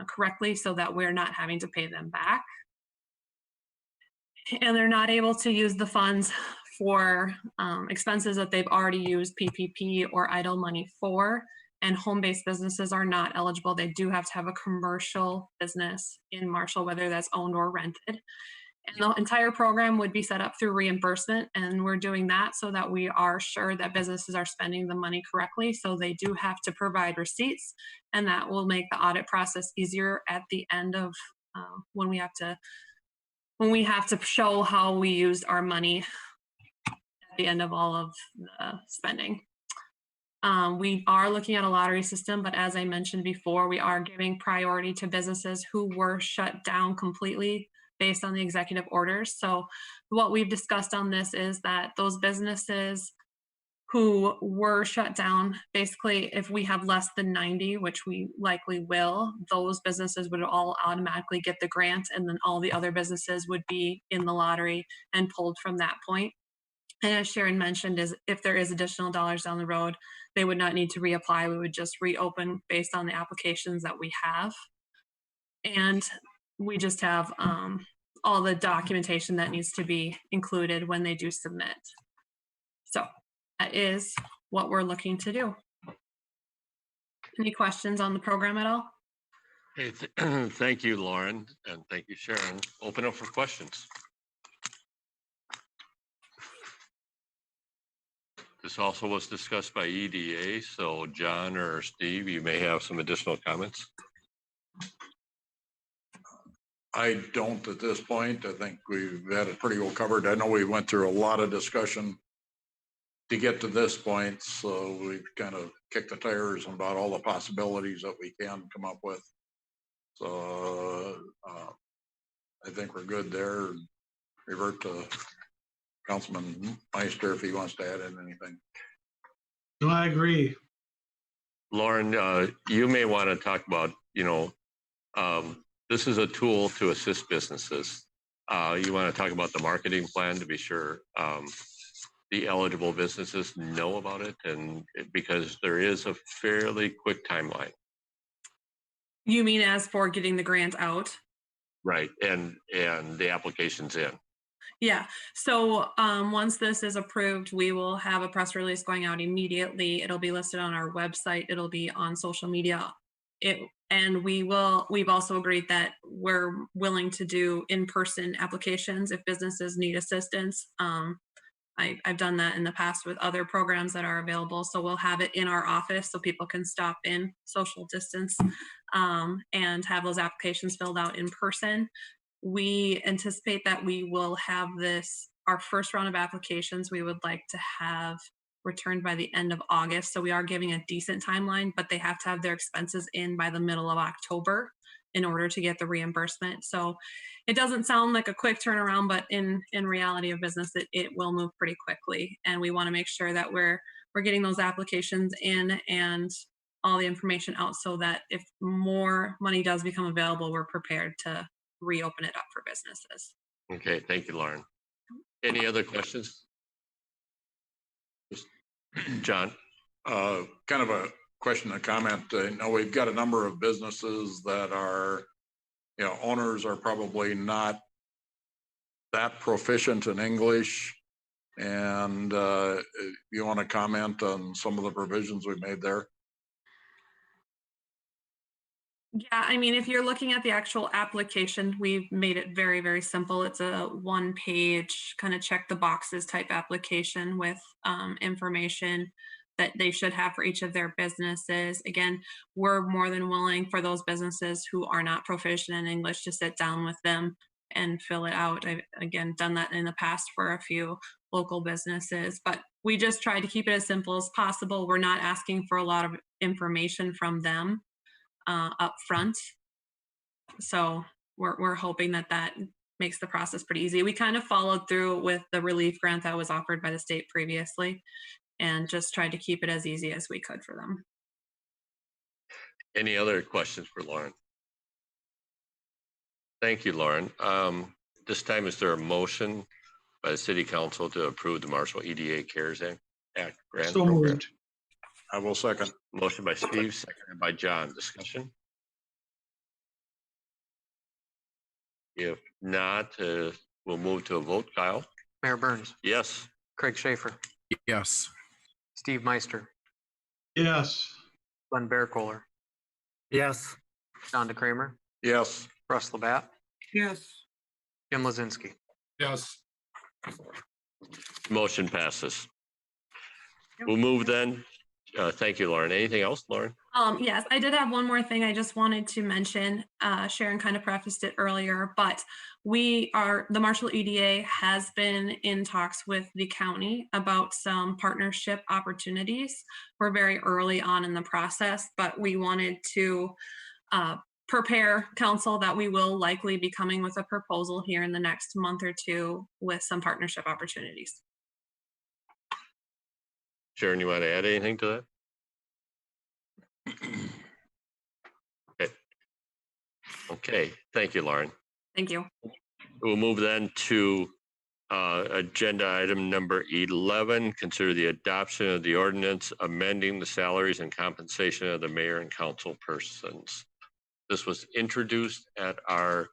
correctly so that we're not having to pay them back. And they're not able to use the funds for expenses that they've already used PPP or idle money for. And home-based businesses are not eligible. They do have to have a commercial business in Marshall, whether that's owned or rented. And the entire program would be set up through reimbursement. And we're doing that so that we are sure that businesses are spending the money correctly. So they do have to provide receipts, and that will make the audit process easier at the end of when we have to show how we used our money at the end of all of the spending. We are looking at a lottery system, but as I mentioned before, we are giving priority to businesses who were shut down completely based on the executive orders. So what we've discussed on this is that those businesses who were shut down, basically, if we have less than 90, which we likely will, those businesses would all automatically get the grant, and then all the other businesses would be in the lottery and pulled from that point. And as Sharon mentioned, is if there is additional dollars down the road, they would not need to reapply. We would just reopen based on the applications that we have. And we just have all the documentation that needs to be included when they do submit. So that is what we're looking to do. Any questions on the program at all? Hey, thank you, Lauren, and thank you, Sharon. Open up for questions. This also was discussed by EDA, so John or Steve, you may have some additional comments. I don't at this point. I think we've had it pretty well covered. I know we went through a lot of discussion to get to this point, so we've kind of kicked the tires about all the possibilities that we can come up with. So I think we're good there. Revert to Councilman Meister if he wants to add in anything. No, I agree. Lauren, you may want to talk about, this is a tool to assist businesses. You want to talk about the marketing plan to be sure the eligible businesses know about it, and because there is a fairly quick timeline. You mean as for getting the grant out? Right, and the application's in. Yeah, so once this is approved, we will have a press release going out immediately. It'll be listed on our website. It'll be on social media. We've also agreed that we're willing to do in-person applications if businesses need assistance. I've done that in the past with other programs that are available. So we'll have it in our office so people can stop in, social distance, and have those applications filled out in person. We anticipate that we will have our first round of applications we would like to have returned by the end of August. So we are giving a decent timeline, but they have to have their expenses in by the middle of October in order to get the reimbursement. So it doesn't sound like a quick turnaround, but in reality of business, it will move pretty quickly. And we want to make sure that we're getting those applications in and all the information out so that if more money does become available, we're prepared to reopen it up for businesses. Okay, thank you, Lauren. Any other questions? John? Kind of a question and comment. We've got a number of businesses that are, owners are probably not that proficient in English. And you want to comment on some of the provisions we made there? Yeah, I mean, if you're looking at the actual application, we've made it very, very simple. It's a one-page kind of check the boxes type application with information that they should have for each of their businesses. Again, we're more than willing for those businesses who are not proficient in English to sit down with them and fill it out. I've, again, done that in the past for a few local businesses, but we just try to keep it as simple as possible. We're not asking for a lot of information from them up front. So we're hoping that makes the process pretty easy. We kind of followed through with the relief grant that was offered by the state previously and just tried to keep it as easy as we could for them. Any other questions for Lauren? Thank you, Lauren. This time, is there a motion by the City Council to approve the Marshall EDA CARES Act grant So program? moved. I will second. Motion by Steve, seconded by John. Discussion? If not, we'll move to a vote. Kyle? Mayor Burns, Yes. Craig Schaefer, Yes. Steve Meister, Yes. Glenn Bearcooler, Yes. John DeCramer, Yes. Russ Labatt, Yes. Jim Lozinski. Yes. Motion passes. We'll move then. Thank you, Lauren. Anything else, Lauren? Yes, I did have one more thing I just wanted to mention. Sharon kind of prefaced it earlier, but the Marshall EDA has been in talks with the county about some partnership opportunities. We're very early on in the process, but we wanted to prepare council that we will likely be coming with a proposal here in the next month or two with some partnership opportunities. Sharon, you want to add anything to that? Okay. Okay, thank you, Lauren. Thank you. We'll move then to agenda item number 11, consider the adoption of the ordinance amending the salaries and compensation of the mayor and council persons. This was introduced at our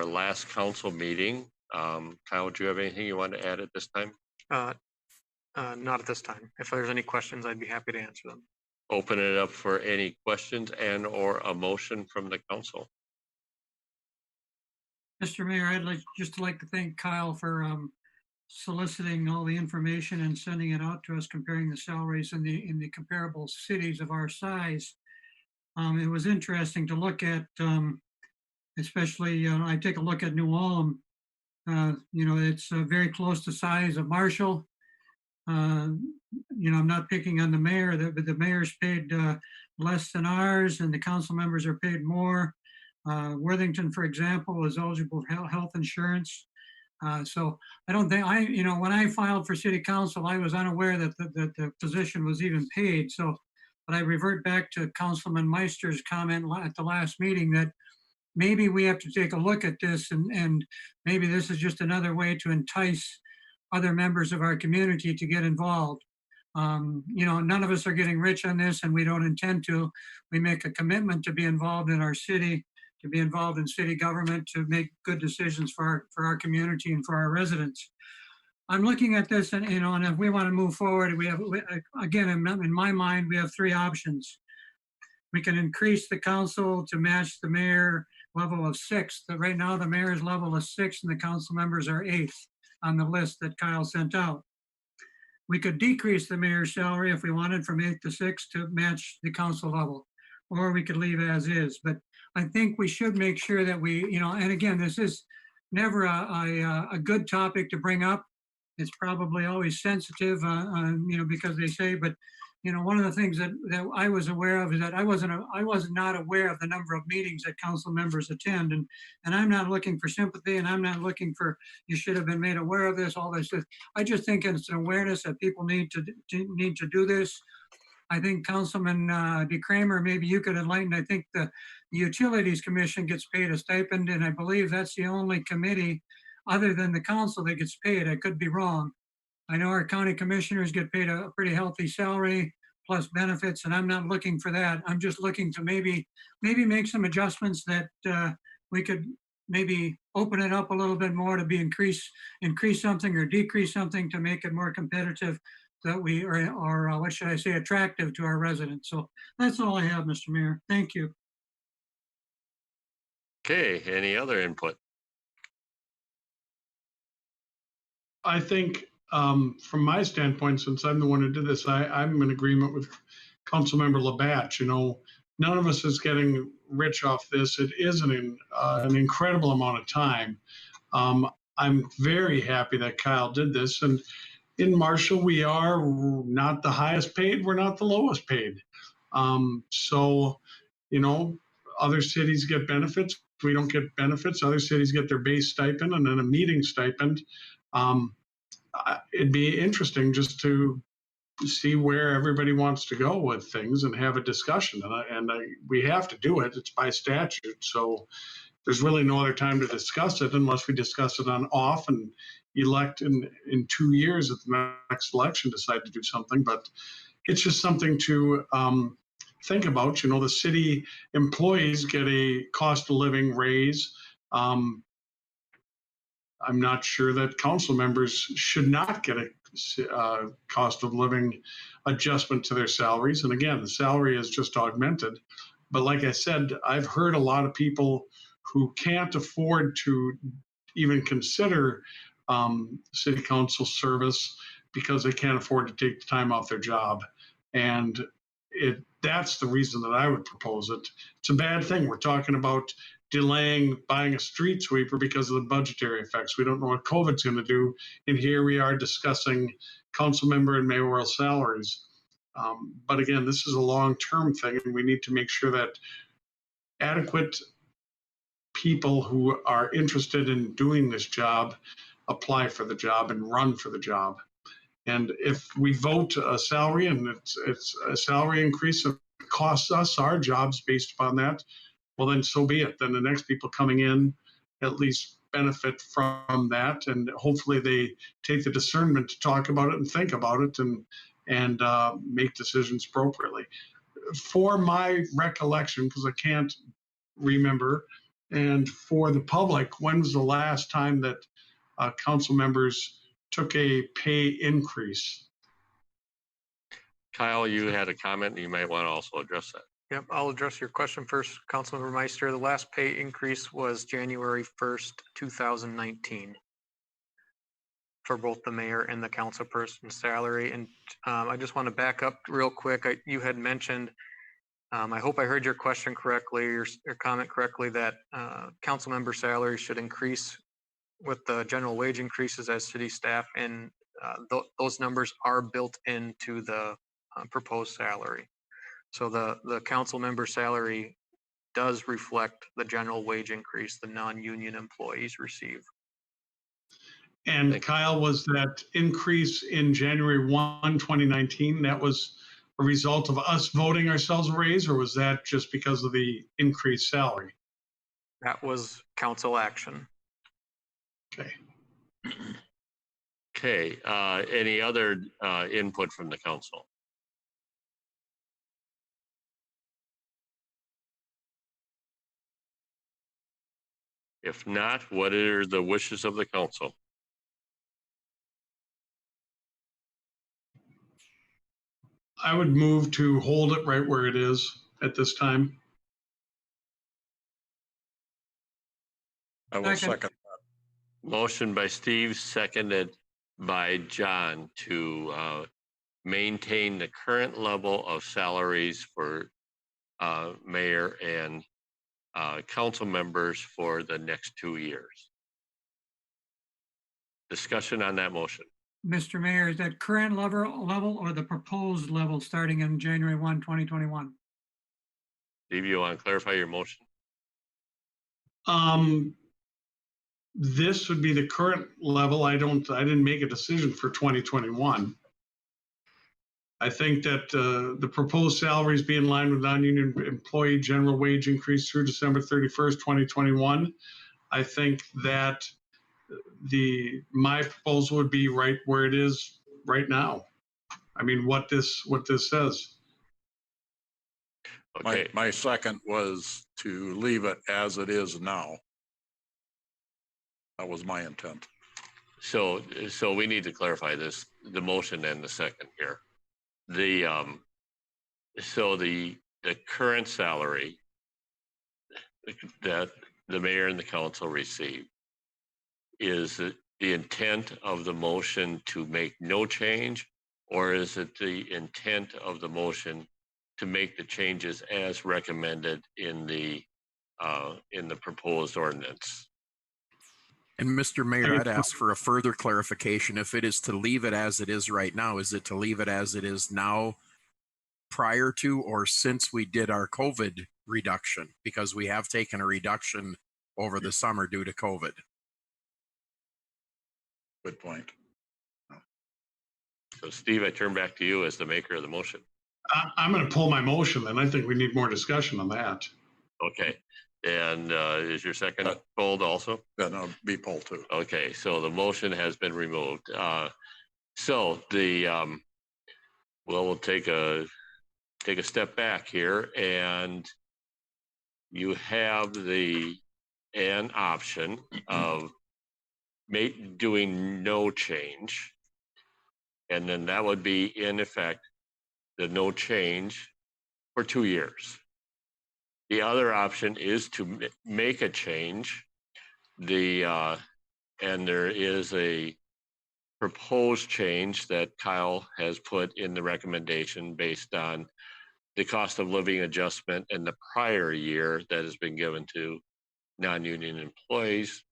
last council meeting. Kyle, do you have anything you want to add at this time? Not at this time. If there's any questions, I'd be happy to answer them. Open it up for any questions and or a motion from the council. Mr. Mayor, I'd like to thank Kyle for soliciting all the information and sending it out to us, comparing the salaries in the comparable cities of our size. It was interesting to look at, especially I take a look at New Ulm. It's very close to size of Marshall. I'm not picking on the mayor, but the mayor's paid less than ours, and the council members are paid more. Worthington, for example, is eligible for health insurance. So I don't think when I filed for city council, I was unaware that the position was even paid. So, but I revert back to Councilman Meister's comment at the last meeting that maybe we have to take a look at this, and maybe this is just another way to entice other members of our community to get involved. None of us are getting rich on this, and we don't intend to. We make a commitment to be involved in our city, to be involved in city government, to make good decisions for our community and for our residents. I'm looking at this, and and if we want to move forward, again, in my mind, we have three options. We can increase the council to match the mayor level of 6th. Right now, the mayor's level is 6th, and the council members are 8th on the list that Kyle sent out. We could decrease the mayor's salary if we wanted from 8th to 6th to match the council level, or we could leave as is. But I think we should make sure that we, and again, this is never a good topic to bring up. It's probably always sensitive, because they say, but one of the things that I was aware of is that I was not aware of the number of meetings that council members attend, and I'm not looking for sympathy, and I'm not looking for you should have been made aware of this, all this. I just think it's an awareness that people need to do this. I think Councilman DeKramer, maybe you could enlighten. I think the Utilities Commission gets paid a stipend, and I believe that's the only committee other than the council that gets paid. I could be wrong. I know our county commissioners get paid a pretty healthy salary plus benefits, and I'm not looking for that. I'm just looking to maybe make some adjustments that we could maybe open it up a little bit more to be increase something or decrease something to make it more competitive, that we or what should I say, attractive to our residents. So that's all I have, Mr. Mayor. Thank you. Okay, any other input? I think from my standpoint, since I'm the one who did this, I'm in agreement with Councilmember Labatch. None of us is getting rich off this. It is an incredible amount of time. I'm very happy that Kyle did this. And in Marshall, we are not the highest paid. We're not the lowest paid. So, other cities get benefits. We don't get benefits. Other cities get their base stipend and then a meeting stipend. It'd be interesting just to see where everybody wants to go with things and have a discussion. And we have to do it. It's by statute. So there's really no other time to discuss it unless we discuss it on off and elect in 2 years at the next election, decide to do something. But it's just something to think about. The city employees get a cost of living raise. I'm not sure that council members should not get a cost of living adjustment to their salaries. And again, the salary is just augmented. But like I said, I've heard a lot of people who can't afford to even consider city council service because they can't afford to take the time off their job. And that's the reason that I would propose it. It's a bad thing. We're talking about delaying buying a street sweeper because of the budgetary effects. We don't know what COVID's going to do. And here we are discussing council member and mayoral salaries. But again, this is a long-term thing, and we need to make sure that adequate people who are interested in doing this job apply for the job and run for the job. And if we vote a salary and it's a salary increase that costs us our jobs based upon that, well, then so be it. Then the next people coming in at least benefit from that. And hopefully they take the discernment to talk about it and think about it and make decisions appropriately. For my recollection, because I can't remember, and for the public, when was the last time that council members took a pay increase? Kyle, you had a comment. You might want to also address that. Yep, I'll address your question first, Councilmember Meister. The last pay increase was January 1st, 2019 for both the mayor and the council person's salary. And I just want to back up real quick. You had mentioned, I hope I heard your question correctly, your comment correctly, that council member salary should increase with the general wage increases as city staff, and those numbers are built into the proposed salary. So the council member salary does reflect the general wage increase the non-union employees receive. And Kyle, was that increase in January 1, 2019, that was a result of us voting ourselves a raise, or was that just because of the increased salary? That was council action. Okay. Okay, any other input from the council? If not, what are the wishes of the council? I would move to hold it right where it is at this time. I will second. Motion by Steve, seconded by John to maintain the current level of salaries for mayor and council members for the next 2 years. Discussion on that motion. Mr. Mayor, is that current level or the proposed level starting in January 1, 2021? Steve, you want to clarify your motion? This would be the current level. I didn't make a decision for 2021. I think that the proposed salaries be in line with non-union employee general wage increase through December 31st, 2021. I think that my proposal would be right where it is right now. I mean, what this says. Okay. My second was to leave it as it is now. That was my intent. So we need to clarify this, the motion and the second here. So the current salary that the mayor and the council receive, is it the intent of the motion to make no change, or is it the intent of the motion to make the changes as recommended in the proposed ordinance? And Mr. Mayor, I'd ask for a further clarification. If it is to leave it as it is right now, is it to leave it as it is now prior to or since we did our COVID reduction? Because we have taken a reduction over the summer due to COVID. Good point. So Steve, I turn back to you as the maker of the motion. I'm going to pull my motion, then. I think we need more discussion on that. Okay. And is your second pulled also? Then I'll be pulled too. Okay, so the motion has been removed. So we'll take a step back here, and you have an option of doing no change, and then that would be in effect the no change for 2 years. The other option is to make a change. And there is a proposed change that Kyle has put in the recommendation based on the cost of living adjustment in the prior year that has been given to non-union employees.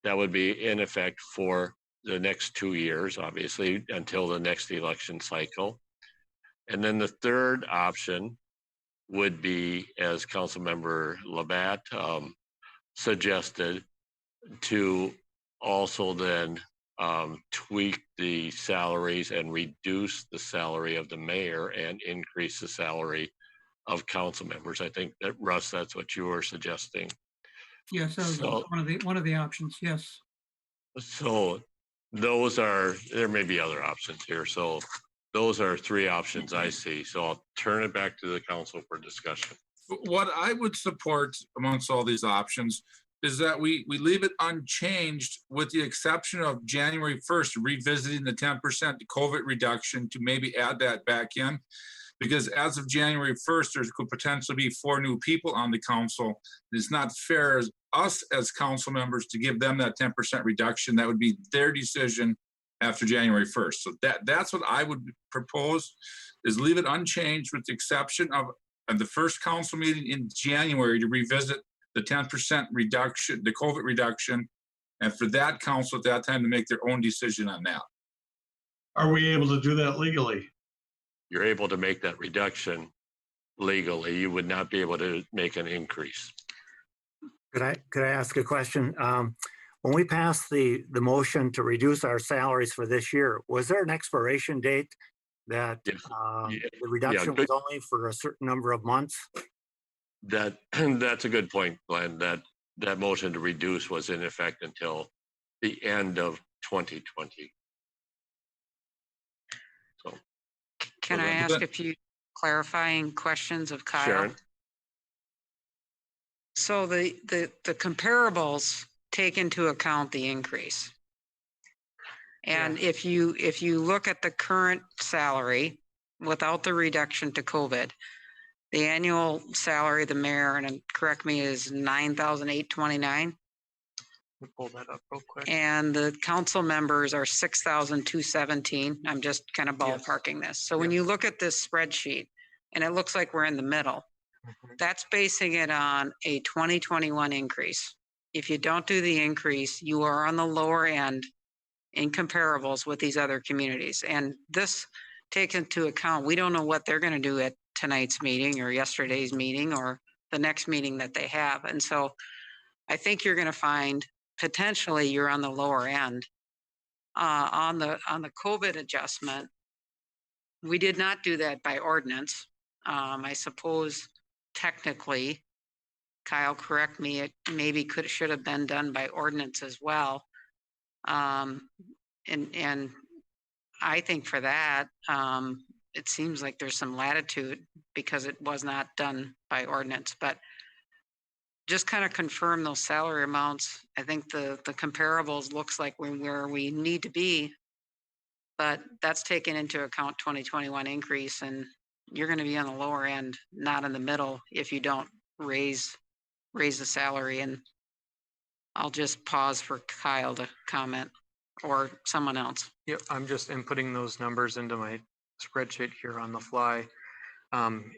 That would be in effect for the next 2 years, obviously, until the next election cycle. And then the third option would be, as Councilmember Labatt suggested, to also then tweak the salaries and reduce the salary of the mayor and increase the salary of council members. I think that, Russ, that's what you were suggesting. Yes, that was So- one of the options. Yes. So those are, there may be other options here. So those are three options I see. So I'll turn it back to the council for discussion. What I would support amongst all these options is that we leave it unchanged with the exception of January 1st, revisiting the 10% COVID reduction to maybe add that back in. Because as of January 1st, there could potentially be 4 new people on the council. It's not fair as us as council members to give them that 10% reduction. That would be their decision after January 1st. So that's what I would propose, is leave it unchanged with the exception of the first council meeting in January to revisit the 10% reduction, the COVID reduction, and for that council at that time to make their own decision on that. Are we able to do that legally? You're able to make that reduction legally. You would not be able to make an increase. Could I ask a question? When we passed the motion to reduce our salaries for this year, was there an expiration date that Yes. the reduction was only for a certain number of months? That's a good point, Glenn. That motion to reduce was in effect until the end of 2020. So, Can I ask a few clarifying questions of Kyle? Sharon? So the comparables take into account the increase. And if you look at the current salary without the reduction to COVID, the annual salary of the mayor, and correct me, is $9,829. We'll pull that up real quick. And the council members are 6,217. I'm just kind of ballparking this. So when you look at this spreadsheet, and it looks like we're in the middle, that's basing it on a 2021 increase. If you don't do the increase, you are on the lower end in comparables with these other communities. And this takes into account, we don't know what they're going to do at tonight's meeting or yesterday's meeting or the next meeting that they have. And so I think you're going to find potentially you're on the lower end. On the COVID adjustment, we did not do that by ordinance. I suppose technically, Kyle, correct me, it maybe should have been done by ordinance as well. And I think for that, it seems like there's some latitude because it was not done by ordinance, but just kind of confirm those salary amounts. I think the comparables looks like we're where we need to be, but that's taken into account 2021 increase, and you're going to be on the lower end, not in the middle if you don't raise the salary. And I'll just pause for Kyle to comment or someone else. Yep, I'm just inputting those numbers into my spreadsheet here on the fly.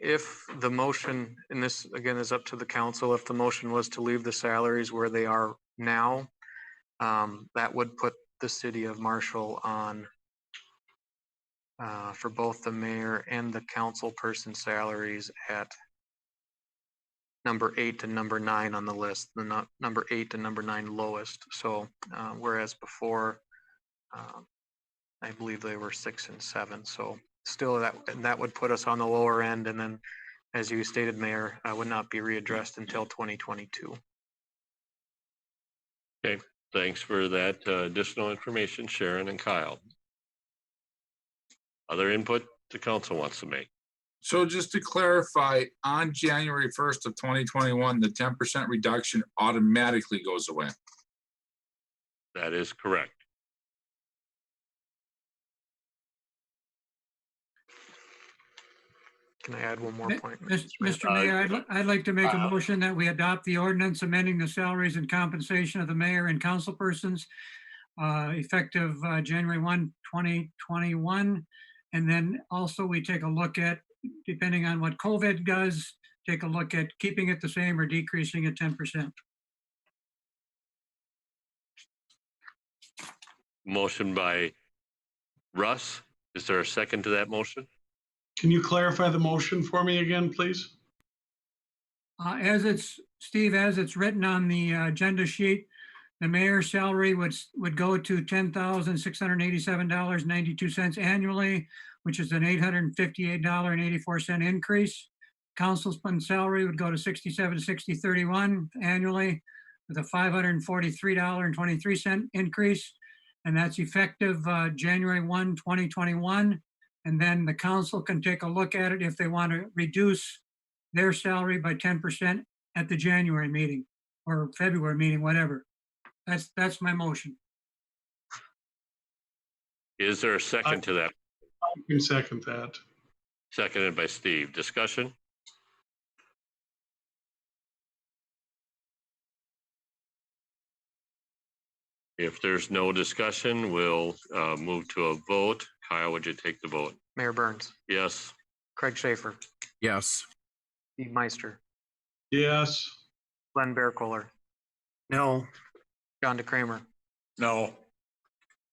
If the motion, and this again is up to the council, if the motion was to leave the salaries where they are now, that would put the city of Marshall on for both the mayor and the council person salaries at number 8 and number 9 on the list, the number 8 and number 9 lowest. So whereas before, I believe they were 6 and 7. So still that would put us on the lower end. And then, as you stated, Mayor, would not be readdressed until 2022. Okay, thanks for that additional information, Sharon and Kyle. Other input the council wants to make? So just to clarify, on January 1st of 2021, the 10% reduction automatically goes away. That is correct. Can I add one more point? Mr. Mayor, I'd like to make a motion that we adopt the ordinance amending the salaries and compensation of the mayor and council persons effective January 1, 2021. And then also we take a look at, depending on what COVID does, take a look at keeping it the same or decreasing it 10%. Motion by Russ. Is there a second to that motion? Can you clarify the motion for me again, please? Steve, as it's written on the agenda sheet, the mayor's salary would go to $10,687.92 annually, which is an $858.84 increase. Council's salary would go to $67,6031 annually with a $543.23 increase. And that's effective January 1, 2021. And then the council can take a look at it if they want to reduce their salary by 10% at the January meeting or February meeting, whatever. That's my motion. Is there a second to that? I can second that. Seconded by Steve. Discussion? If there's no discussion, we'll move to a vote. Kyle, would you take the vote? Mayor Burns, Yes. Craig Schaefer, Yes. Steve Meister, Yes. Glenn Bearcooler, No. John DeCramer, No.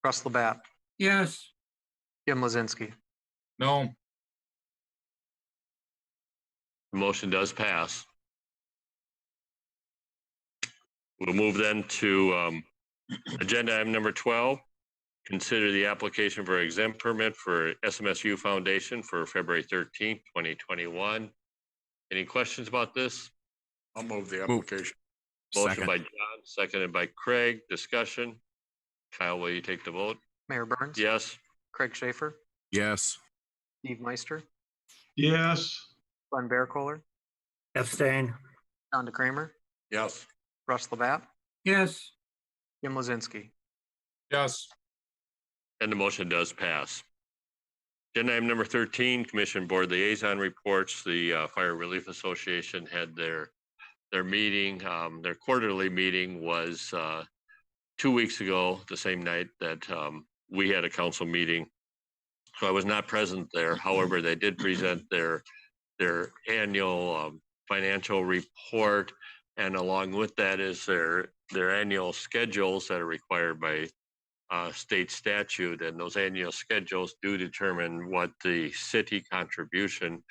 Russ Labatt, Yes. Jim Lozinski. No. The motion does pass. We'll move then to agenda item number 12. Consider the application for exempt permit for SMSU Foundation for February 13th, 2021. Any questions about this? I'll move the application. Motion Second. by John, seconded by Craig. Discussion. Kyle, will you take the vote? Mayor Burns, Yes. Craig Schaefer, Yes. Steve Meister, Yes. Glenn Bearcooler, Abstain. John DeCramer, Yes. Russ Labatt, Yes. Jim Lozinski. Yes. And the motion does pass. Agenda item number 13, Commission Board Liaison Reports. The Fire Relief Association had their meeting. Their quarterly meeting was 2 weeks ago, the same night that we had a council meeting. So I was not present there. However, they did present their annual financial report, and along with that is their annual schedules that are required by state statute, and those annual schedules do determine what the city contribution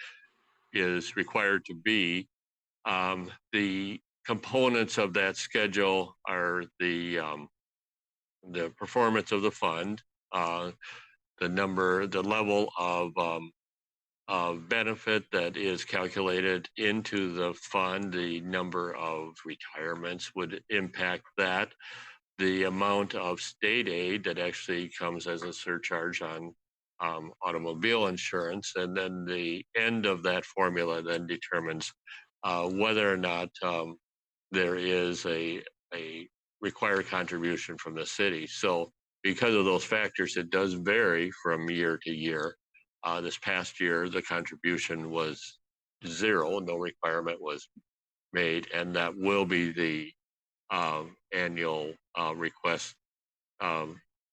is required to be. The components of that schedule are the performance of the fund, the level of benefit that is calculated into the fund, the number of retirements would impact that, the amount of state aid that actually comes as a surcharge on automobile insurance, and then the end of that formula then determines whether or not there is a required contribution from the city. So because of those factors, it does vary from year to year. This past year, the contribution was zero, no requirement was made, and that will be the annual request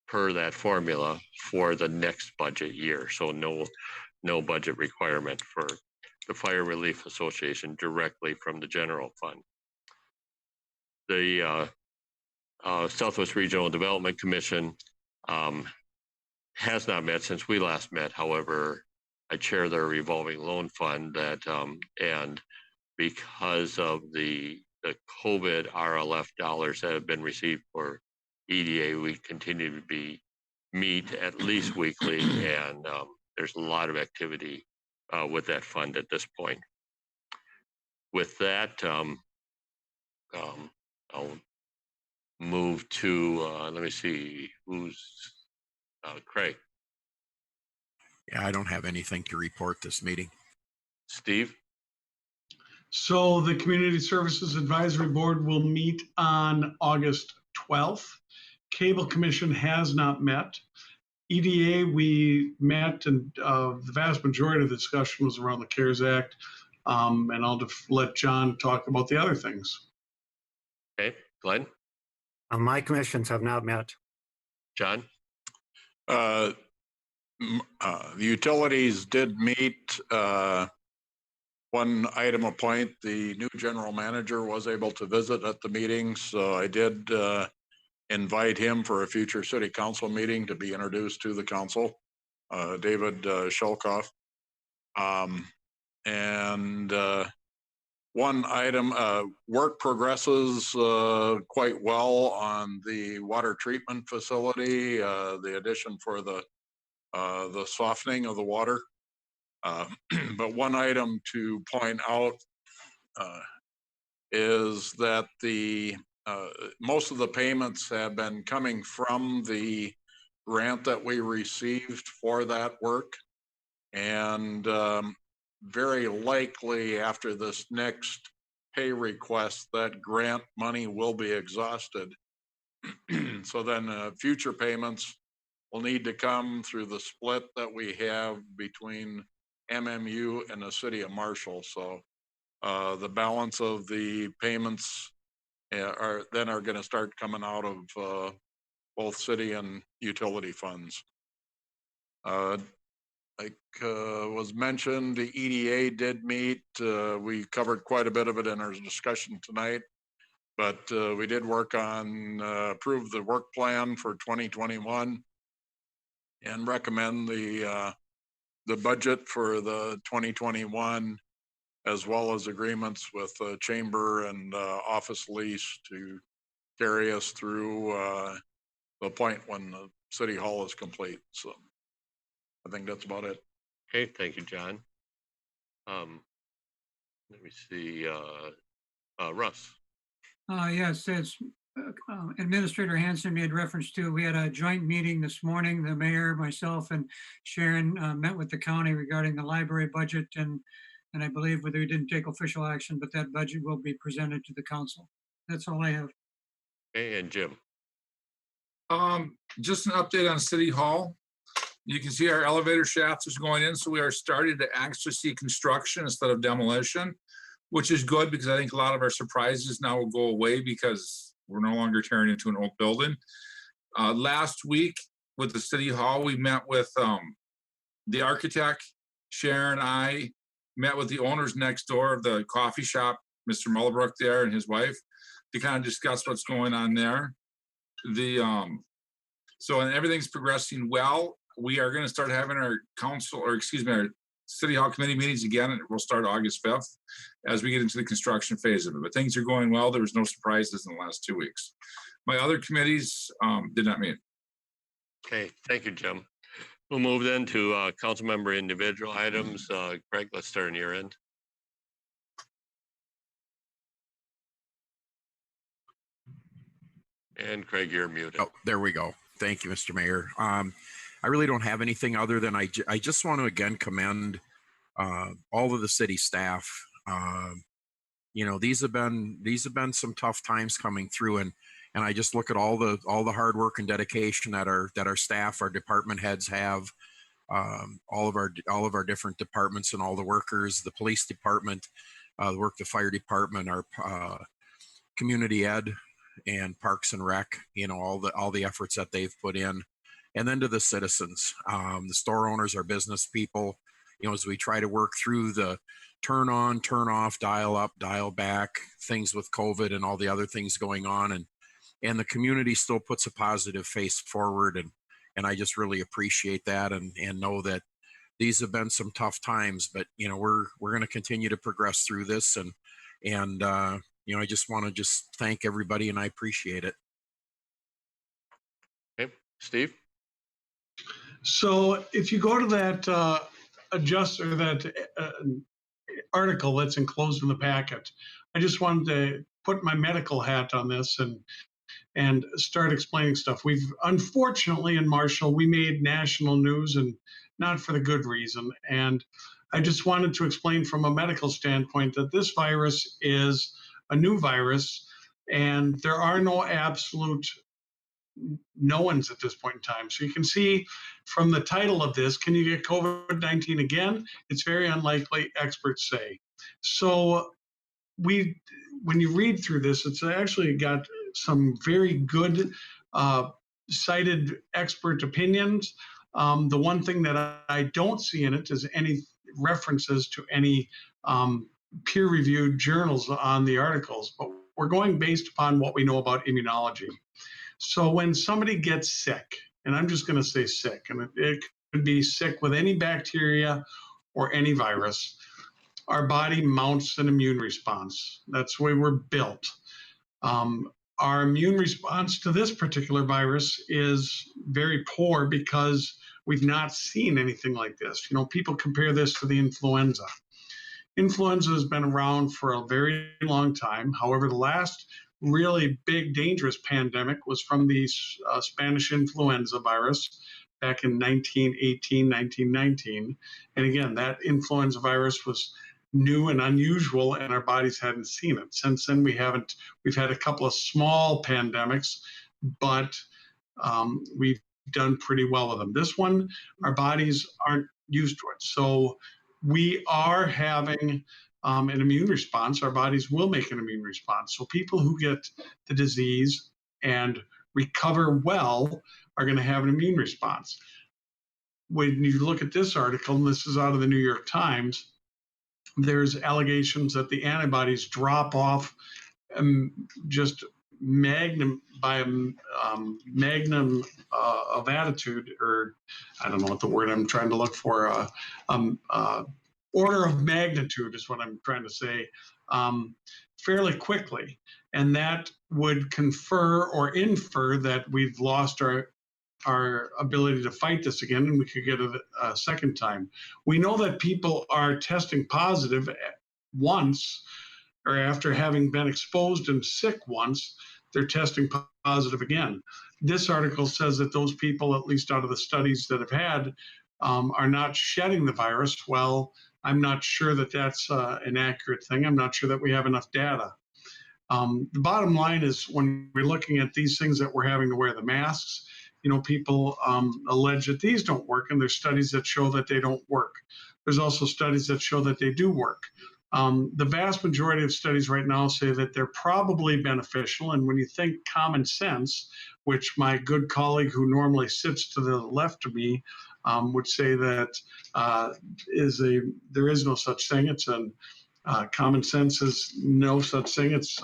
per that formula for the next budget year. So no budget requirement for the Fire Relief Association directly from the general fund. The Southwest Regional Development Commission has not met since we last met. However, I chair their revolving loan fund that, and because of the COVID RLF dollars that have been received for EDA, we continue to meet at least weekly, and there's a lot of activity with that fund at this point. With that, I'll move to, let me see, who's Craig? Yeah, I don't have anything to report this meeting. Steve? So the Community Services Advisory Board will meet on August 12th. Cable Commission has not met. EDA, we met, and the vast majority of the discussion was around the CARES Act. And I'll just let John talk about the other things. Okay, Glenn? My commissions have not met. John? The utilities did meet. One item of point, the new general manager was able to visit at the meeting, so I did invite him for a future city council meeting to be introduced to the council, David Shelkoff. And one item, work progresses quite well on the water treatment facility, the addition for the softening of the water. But one item to point out is that the most of the payments have been coming from the grant that we received for that work. And very likely after this next pay request, that grant money will be exhausted. So then future payments will need to come through the split that we have between MMU and the city of Marshall. So the balance of the payments are going to start coming out of both city and utility funds. Like was mentioned, the EDA did meet. We covered quite a bit of it in our discussion tonight, but we did work on approve the work plan for 2021 and recommend the budget for the 2021, as well as agreements with the chamber and office lease to carry us through the point when the city hall is complete. So I think that's about it. Okay, thank you, John. Let me see, Russ. Yes, it's Administrator Hanson made reference to, we had a joint meeting this morning, the mayor, myself, and Sharon met with the county regarding the library budget, and I believe we didn't take official action, but that budget will be presented to the council. That's all I have. Okay, and Jim. Just an update on City Hall. You can see our elevator shafts is going in, so we are starting to actually see construction instead of demolition, which is good because I think a lot of our surprises now will go away because we're no longer tearing into an old building. Last week with the City Hall, we met with the architect, Sharon, I met with the owners next door of the coffee shop, Mr. Mullabrook there and his wife, to kind of discuss what's going on there. So and everything's progressing well. We are going to start having our council, or excuse me, our City Hall committee meetings again, and we'll start August 5th as we get into the construction phase of it. But things are going well. There was no surprises in the last 2 weeks. My other committees did not meet. Okay, thank you, Jim. We'll move then to council member individual items. Craig, let's start on your end. And Craig, you're muted. Oh, there we go. Thank you, Mr. Mayor. I really don't have anything other than I just want to again commend all of the city staff. You know, these have been some tough times coming through, and I just look at all the hard work and dedication that our staff, our department heads have, all of our different departments and all the workers, the police department, the fire department, our community ed and parks and rec, you know, all the efforts that they've put in. And then to the citizens, the store owners, our business people, you know, as we try to work through the turn on, turn off, dial up, dial back, things with COVID and all the other things going on. And the community still puts a positive face forward. And I just really appreciate that and know that these have been some tough times, but, you know, we're going to continue to progress through this. And you know, I just want to thank everybody and I appreciate it. Okay, Steve? So if you go to that article that's enclosed in the packet, I just wanted to put my medical hat on this and start explaining stuff. We've unfortunately in Marshall, we made national news, and not for the good reason. And I just wanted to explain from a medical standpoint that this virus is a new virus, and there are no absolute knowns at this point in time. So you can see from the title of this, can you get COVID-19 again? It's very unlikely, experts say. So when you read through this, it's actually got some very good cited expert opinions. The one thing that I don't see in it is any references to any peer-reviewed journals on the articles, but we're going based upon what we know about immunology. So when somebody gets sick, and I'm just going to say sick, and it could be sick with any bacteria or any virus, our body mounts an immune response. That's the way we're built. Our immune response to this particular virus is very poor because we've not seen anything like this. You know, people compare this to the influenza. Influenza has been around for a very long time. However, the last really big, dangerous pandemic was from the Spanish influenza virus back in 1918, 1919. And again, that influenza virus was new and unusual, and our bodies hadn't seen it. Since then, we've had a couple of small pandemics, but we've done pretty well with them. This one, our bodies aren't used to it. So we are having an immune response. Our bodies will make an immune response. So people who get the disease and recover well are going to have an immune response. When you look at this article, and this is out of the New York Times, there's allegations that the antibodies drop off just magnum of attitude, or I don't know what the word I'm trying to look for. Order of magnitude is what I'm trying to say, fairly quickly, and that would confer or infer that we've lost our ability to fight this again, and we could get it a second time. We know that people are testing positive once, or after having been exposed and sick once, they're testing positive again. This article says that those people, at least out of the studies that have had, are not shedding the virus. Well, I'm not sure that that's an accurate thing. I'm not sure that we have enough data. The bottom line is, when we're looking at these things that we're having to wear the masks, you know, people allege that these don't work, and there's studies that show that they don't work. There's also studies that show that they do work. The vast majority of studies right now say that they're probably beneficial. And when you think common sense, which my good colleague who normally sits to the left of me would say that there is no such thing. It's common sense is no such thing. It's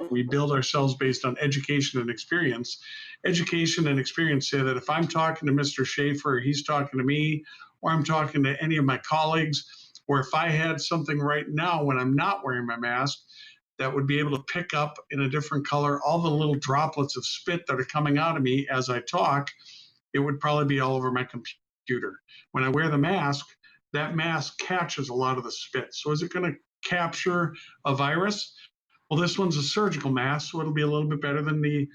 we build ourselves based on education and experience. Education and experience say that if I'm talking to Mr. Schaefer, or he's talking to me, or I'm talking to any of my colleagues, or if I had something right now when I'm not wearing my mask that would be able to pick up in a different color all the little droplets of spit that are coming out of me as I talk, it would probably be all over my computer. When I wear the mask, that mask catches a lot of the spit. So is it going to capture a virus? Well, this one's a surgical mask, so it'll be a little bit better than the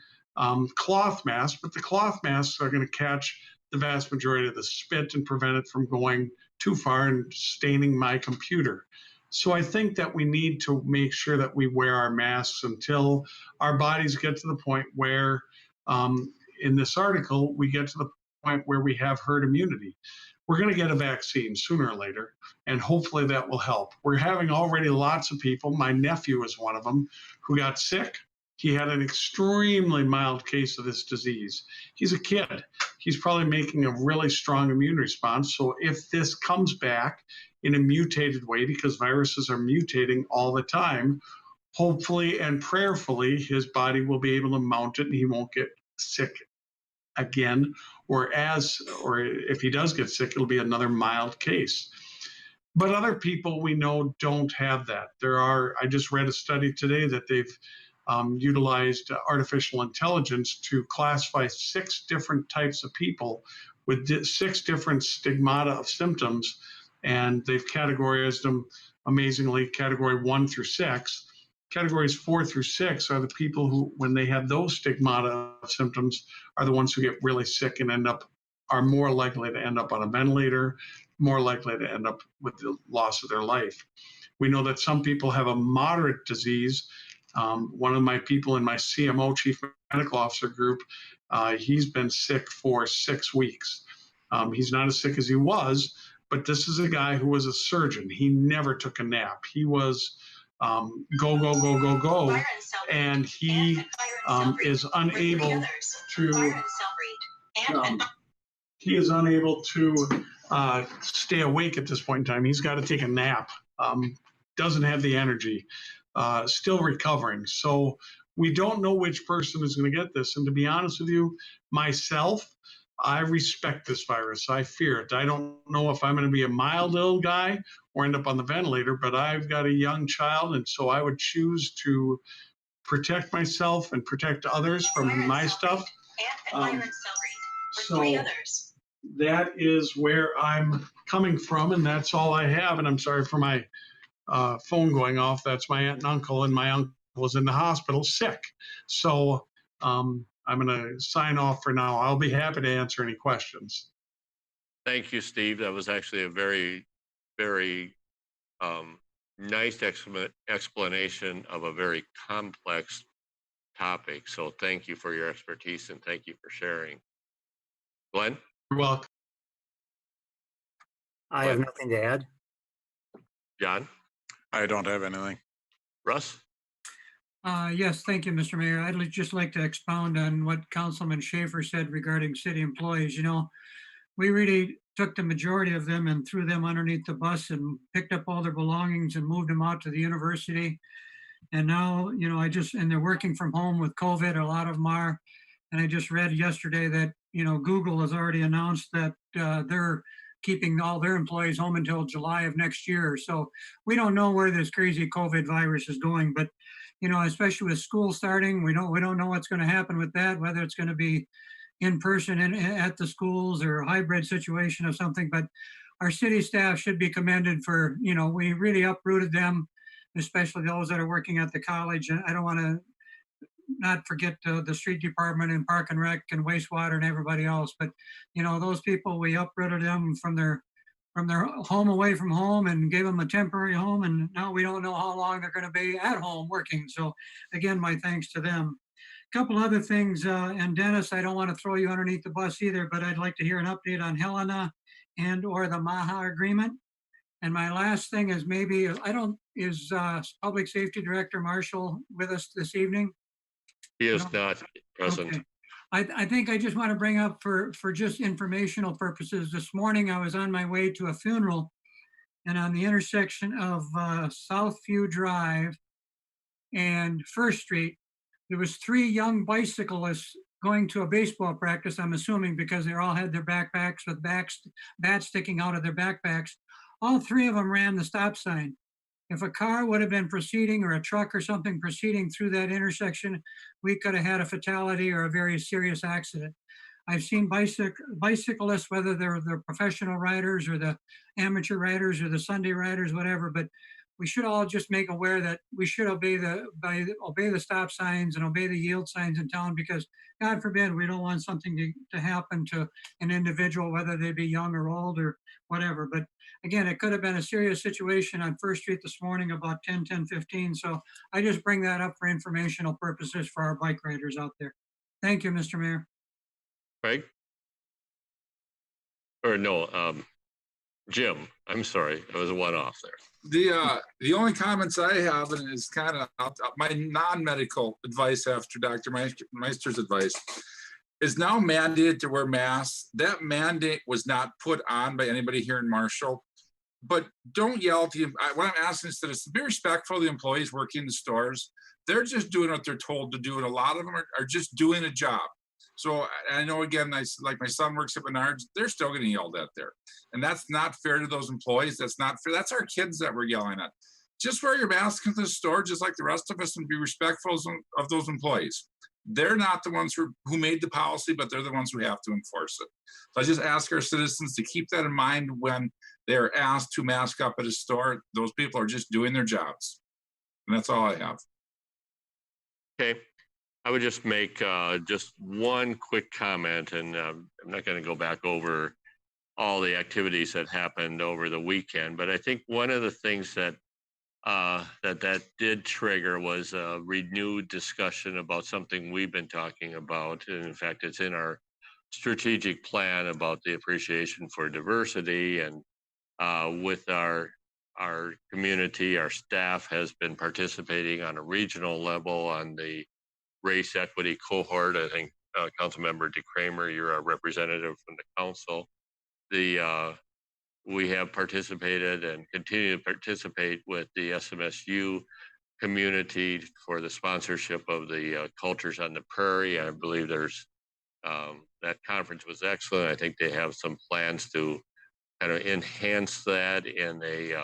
cloth mask, but the cloth masks are going to catch the vast majority of the spit and prevent it from going too far and staining my computer. So I think that we need to make sure that we wear our masks until our bodies get to the point where, in this article, we get to the point where we have herd immunity. We're going to get a vaccine sooner or later, and hopefully that will help. We're having already lots of people, my nephew is one of them, who got sick. He had an extremely mild case of this disease. He's a kid. He's probably making a really strong immune response. So if this comes back in a mutated way, because viruses are mutating all the time, hopefully and prayerfully, his body will be able to mount it and he won't get sick again. Or if he does get sick, it'll be another mild case. But other people we know don't have that. I just read a study today that they've utilized artificial intelligence to classify 6 different types of people with 6 different stigmata of symptoms, and they've categorized them amazingly, category 1 through 6. Categories 4 through 6 are the people who, when they have those stigmata of symptoms, are the ones who get really sick and are more likely to end up on a ventilator, more likely to end up with the loss of their life. We know that some people have a moderate disease. One of my people in my CMO, Chief Medical Officer group, he's been sick for 6 weeks. He's not as sick as he was, but this is a guy who was a surgeon. He never took a nap. He was go, go, go, go, go, and he is unable to stay awake at this point in time. He's got to take a nap. Doesn't have the energy. Still recovering. So we don't know which person is going to get this. And to be honest with you, myself, I respect this virus. I fear it. I don't know if I'm going to be a mild little guy or end up on the ventilator, but I've got a young child, and so I would choose to protect myself and protect others from my stuff. So that is where I'm coming from, and that's all I have. And I'm sorry for my phone going off. That's my aunt and uncle, and my uncle was in the hospital sick. So I'm going to sign off for now. I'll be happy to answer any questions. Thank you, Steve. That was actually a very, very nice explanation of a very complex topic. So thank you for your expertise and thank you for sharing. Glenn? You're welcome. I have nothing to add. John? I don't have anything. Russ? Yes, thank you, Mr. Mayor. I'd just like to expound on what Councilman Schaefer said regarding city employees. You know, we really took the majority of them and threw them underneath the bus and picked up all their belongings and moved them out to the university. And now, you know, and they're working from home with COVID, a lot of them are. And I just read yesterday that, you know, Google has already announced that they're keeping all their employees home until July of next year. So we don't know where this crazy COVID virus is going, but, you know, especially with school starting, we don't know what's going to happen with that, whether it's going to be in person at the schools or a hybrid situation or something. But our city staff should be commended for, you know, we really uprooted them, especially those that are working at the college. And I don't want to not forget the street department and park and rec and wastewater and everybody else. But, you know, those people, we uprooted them from their home away from home and gave them a temporary home. And now we don't know how long they're going to be at home working. So again, my thanks to them. A couple other things, and Dennis, I don't want to throw you underneath the bus either, but I'd like to hear an update on Helena and or the Maha agreement. And my last thing is maybe, is Public Safety Director Marshall with us this evening? He is not present. Okay. I think I just want to bring up for just informational purposes. This morning, I was on my way to a funeral, and on the intersection of Southview Drive and First Street, there was 3 young bicyclists going to a baseball practice, I'm assuming, because they all had their backpacks with bats sticking out of their backpacks. All 3 of them ran the stop sign. If a car would have been proceeding or a truck or something proceeding through that intersection, we could have had a fatality or a very serious accident. I've seen bicyclists, whether they're the professional riders or the amateur riders or the Sunday riders, whatever, but we should all just make aware that we should obey the stop signs and obey the yield signs in town, because God forbid, we don't want something to happen to an individual, whether they be young or old or whatever. But again, it could have been a serious situation on First Street this morning about 10:15. So I just bring that up for informational purposes for our bike riders out there. Thank you, Mr. Mayor. Craig? Or no, Jim, I'm sorry, I was a one off there. The only comments I have, and is kind of my non-medical advice after Dr. Meister's advice, is now mandated to wear masks. That mandate was not put on by anybody here in Marshall. But don't yell at what I'm asking instead is to be respectful of the employees working in the stores. They're just doing what they're told to do, and a lot of them are just doing a job. So I know, again, like my son works at Menards, they're still getting yelled at there. And that's not fair to those employees. That's not fair. That's our kids that we're yelling at. Just wear your mask into the store, just like the rest of us, and be respectful of those employees. They're not the ones who made the policy, but they're the ones who have to enforce it. So I just ask our citizens to keep that in mind when they're asked to mask up at a store. Those people are just doing their jobs. And that's all I have. Okay. I would just make just one quick comment, and I'm not going to go back over all the activities that happened over the weekend, but I think one of the things that that did trigger was a renewed discussion about something we've been talking about. And in fact, it's in our strategic plan about the appreciation for diversity, and with our community, our staff has been participating on a regional level on the race equity cohort. I think Councilmember DeCramer, you're a representative from the council. We have participated and continue to participate with the SMSU community for the sponsorship of the Cultures on the Prairie. I believe there's that conference was excellent. I think they have some plans to kind of enhance that in a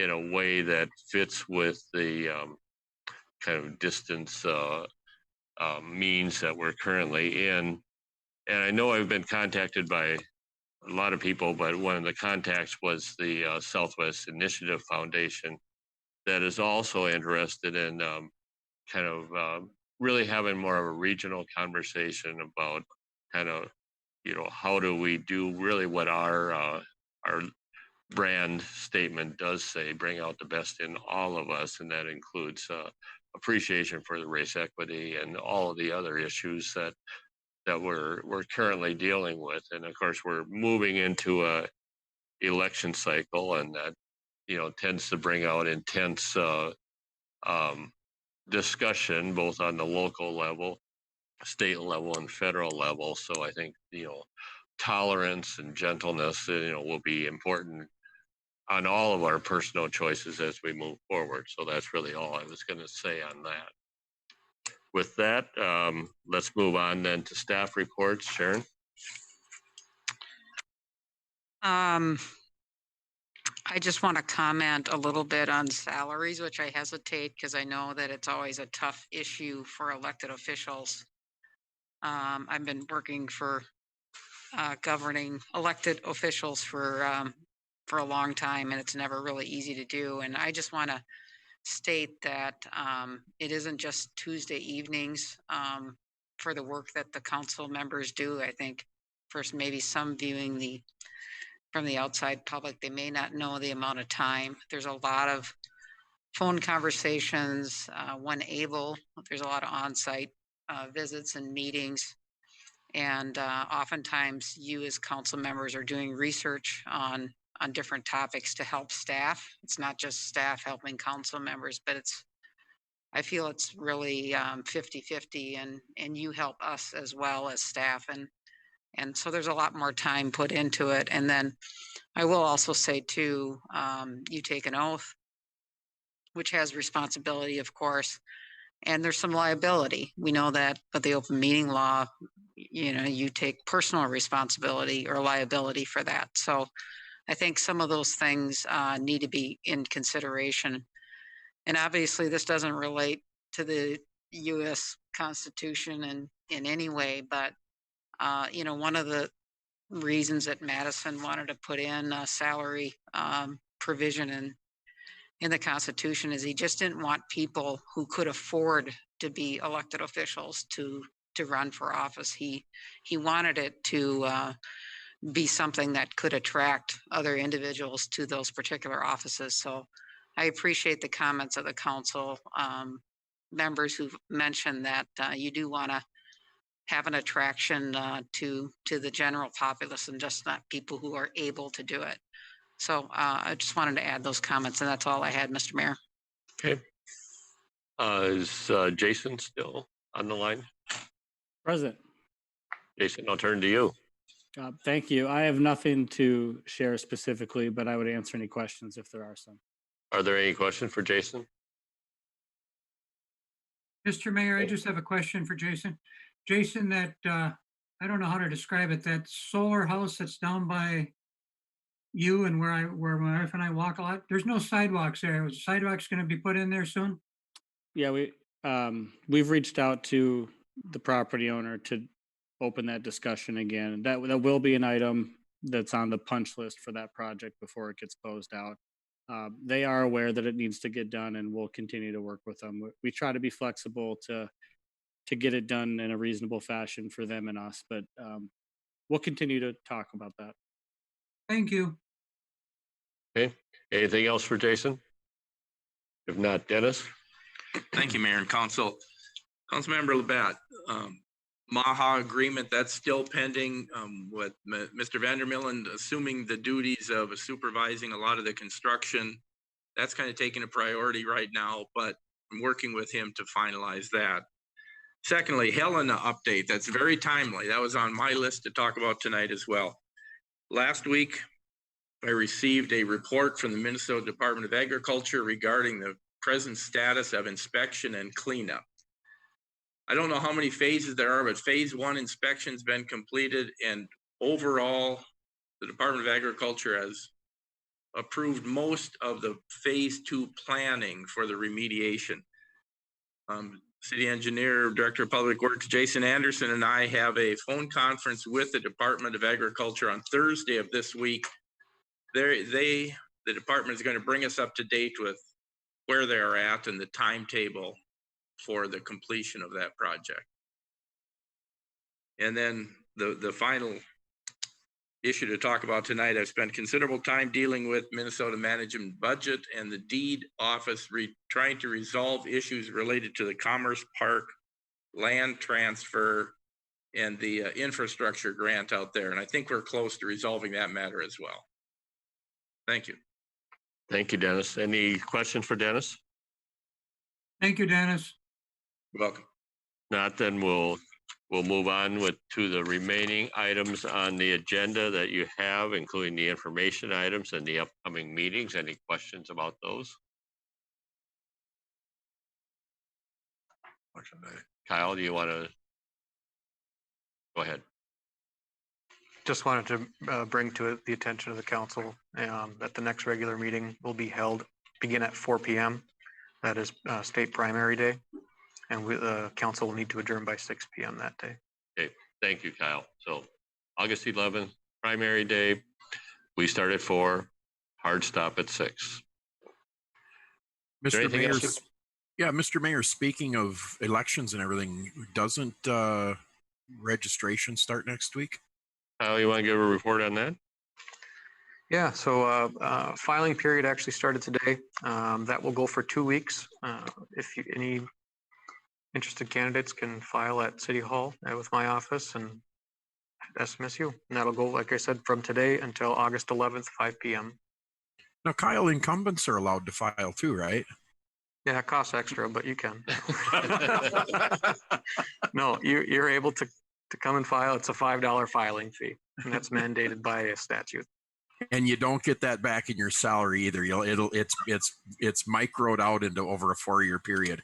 in a way that fits with the kind of distance means that we're currently in. And I know I've been contacted by a lot of people, but one of the contacts was the Southwest Initiative Foundation that is also interested in kind of really having more of a regional conversation about kind of, you know, how do we do really what our brand statement does say, bring out the best in all of us, and that includes appreciation for the race equity and all of the other issues that we're currently dealing with. And of course, we're moving into a election cycle, and that, you know, tends to bring out intense discussion both on the local level, state level, and federal level. So I think, you know, tolerance and gentleness, you know, will be important on all of our personal choices as we move forward. So that's really all I was going to say on that. With that, let's move on then to staff reports. Sharon? I just want to comment a little bit on salaries, which I hesitate because I know that it's always a tough issue for elected officials. I've been working for governing elected officials for a long time, and it's never really easy to do. And I just want to state that it isn't just Tuesday evenings for the work that the council members do. I think first, maybe some viewing from the outside public, they may not know the amount of time. There's a lot of phone conversations when able. There's a lot of on-site visits and meetings. And oftentimes you as council members are doing research on different topics to help staff. It's not just staff helping council members, but I feel it's really 50-50, and you help us as well as staff. And so there's a lot more time put into it. And then I will also say too, you take an oath, which has responsibility, of course, and there's some liability. We know that, but the open meeting law, you know, you take personal responsibility or liability for that. So I think some of those things need to be in consideration. And obviously this doesn't relate to the U.S. Constitution in any way, but you know, one of the reasons that Madison wanted to put in a salary provision in the Constitution is he just didn't want people who could afford to be elected officials to run for office. He wanted it to be something that could attract other individuals to those particular offices. So I appreciate the comments of the council members who've mentioned that you do want to have an attraction to the general populace and just not people who are able to do it. So I just wanted to add those comments, and that's all I had, Mr. Mayor. Okay. Is Jason still on the line? Present. Jason, I'll turn to you. Thank you. I have nothing to share specifically, but I would answer any questions if there are some. Are there any questions for Jason? Mr. Mayor, I just have a question for Jason. Jason, that, I don't know how to describe it, that solar house that's down by you and where my wife and I walk a lot, there's no sidewalks there. Is sidewalks going to be put in there soon? Yeah, we've reached out to the property owner to open that discussion again. That will be an item that's on the punch list for that project before it gets closed out. They are aware that it needs to get done, and we'll continue to work with them. We try to be flexible to get it done in a reasonable fashion for them and us, but we'll continue to talk about that. Thank you. Okay. Anything else for Jason? If not, Dennis? Thank you, Mayor and Council. Councilmember Labatt, Maha agreement, that's still pending with Mr. Vandermillen assuming the duties of supervising a lot of the construction. That's kind of taking a priority right now, but I'm working with him to finalize that. Secondly, Helena update, that's very timely. That was on my list to talk about tonight as well. Last week, I received a report from the Minnesota Department of Agriculture regarding the present status of inspection and cleanup. I don't know how many phases there are, but phase 1 inspection's been completed, and overall, the Department of Agriculture has approved most of the phase 2 planning for the remediation. City Engineer, Director of Public Works, Jason Anderson, and I have a phone conference with the Department of Agriculture on Thursday of this week. The department is going to bring us up to date with where they're at and the timetable for the completion of that project. And then the final issue to talk about tonight, I've spent considerable time dealing with Minnesota Management Budget and the deed office trying to resolve issues related to the Commerce Park land transfer and the infrastructure grant out there. And I think we're close to resolving that matter as well. Thank you. Thank you, Dennis. Any questions for Dennis? Thank you, Dennis. You're welcome. Not, then we'll move on to the remaining items on the agenda that you have, including the information items and the upcoming meetings. Any questions about those? Kyle, do you want to go ahead? Just wanted to bring to the attention of the council that the next regular meeting will be held, begin at 4 p.m. That is state primary day. And the council will need to adjourn by 6 p.m. that day. Okay, thank you, Kyle. So August 11th, primary day. We start at 4, hard stop at 6. Mr. Mayor, Mr. Mayor, speaking of elections and everything, doesn't registration start next week? Kyle, you want to give a report on that? Yeah, so filing period actually started today. That will go for 2 weeks. If any interested candidates can file at City Hall with my office and SMSU. And that'll go, like I said, from today until August 11th, 5 p.m. Now, Kyle, incumbents are allowed to file too, right? Yeah, it costs extra, but you can. No, you're able to come and file. It's a $5 filing fee, and that's mandated by a statute. And you don't get that back in your salary either. It's microed out into over a 4-year period.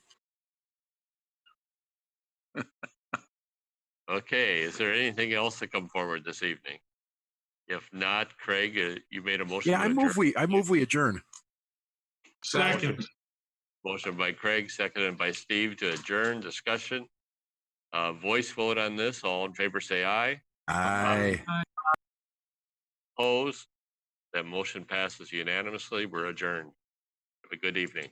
Okay, is there anything else to come forward this evening? If not, Craig, you made a motion. Yeah, I move we adjourn. Second. Motion by Craig, seconded by Steve to adjourn discussion. Voice vote on this. All in favor, say aye. Aye. Opposed? That motion passes unanimously. We're adjourned. Have a good evening.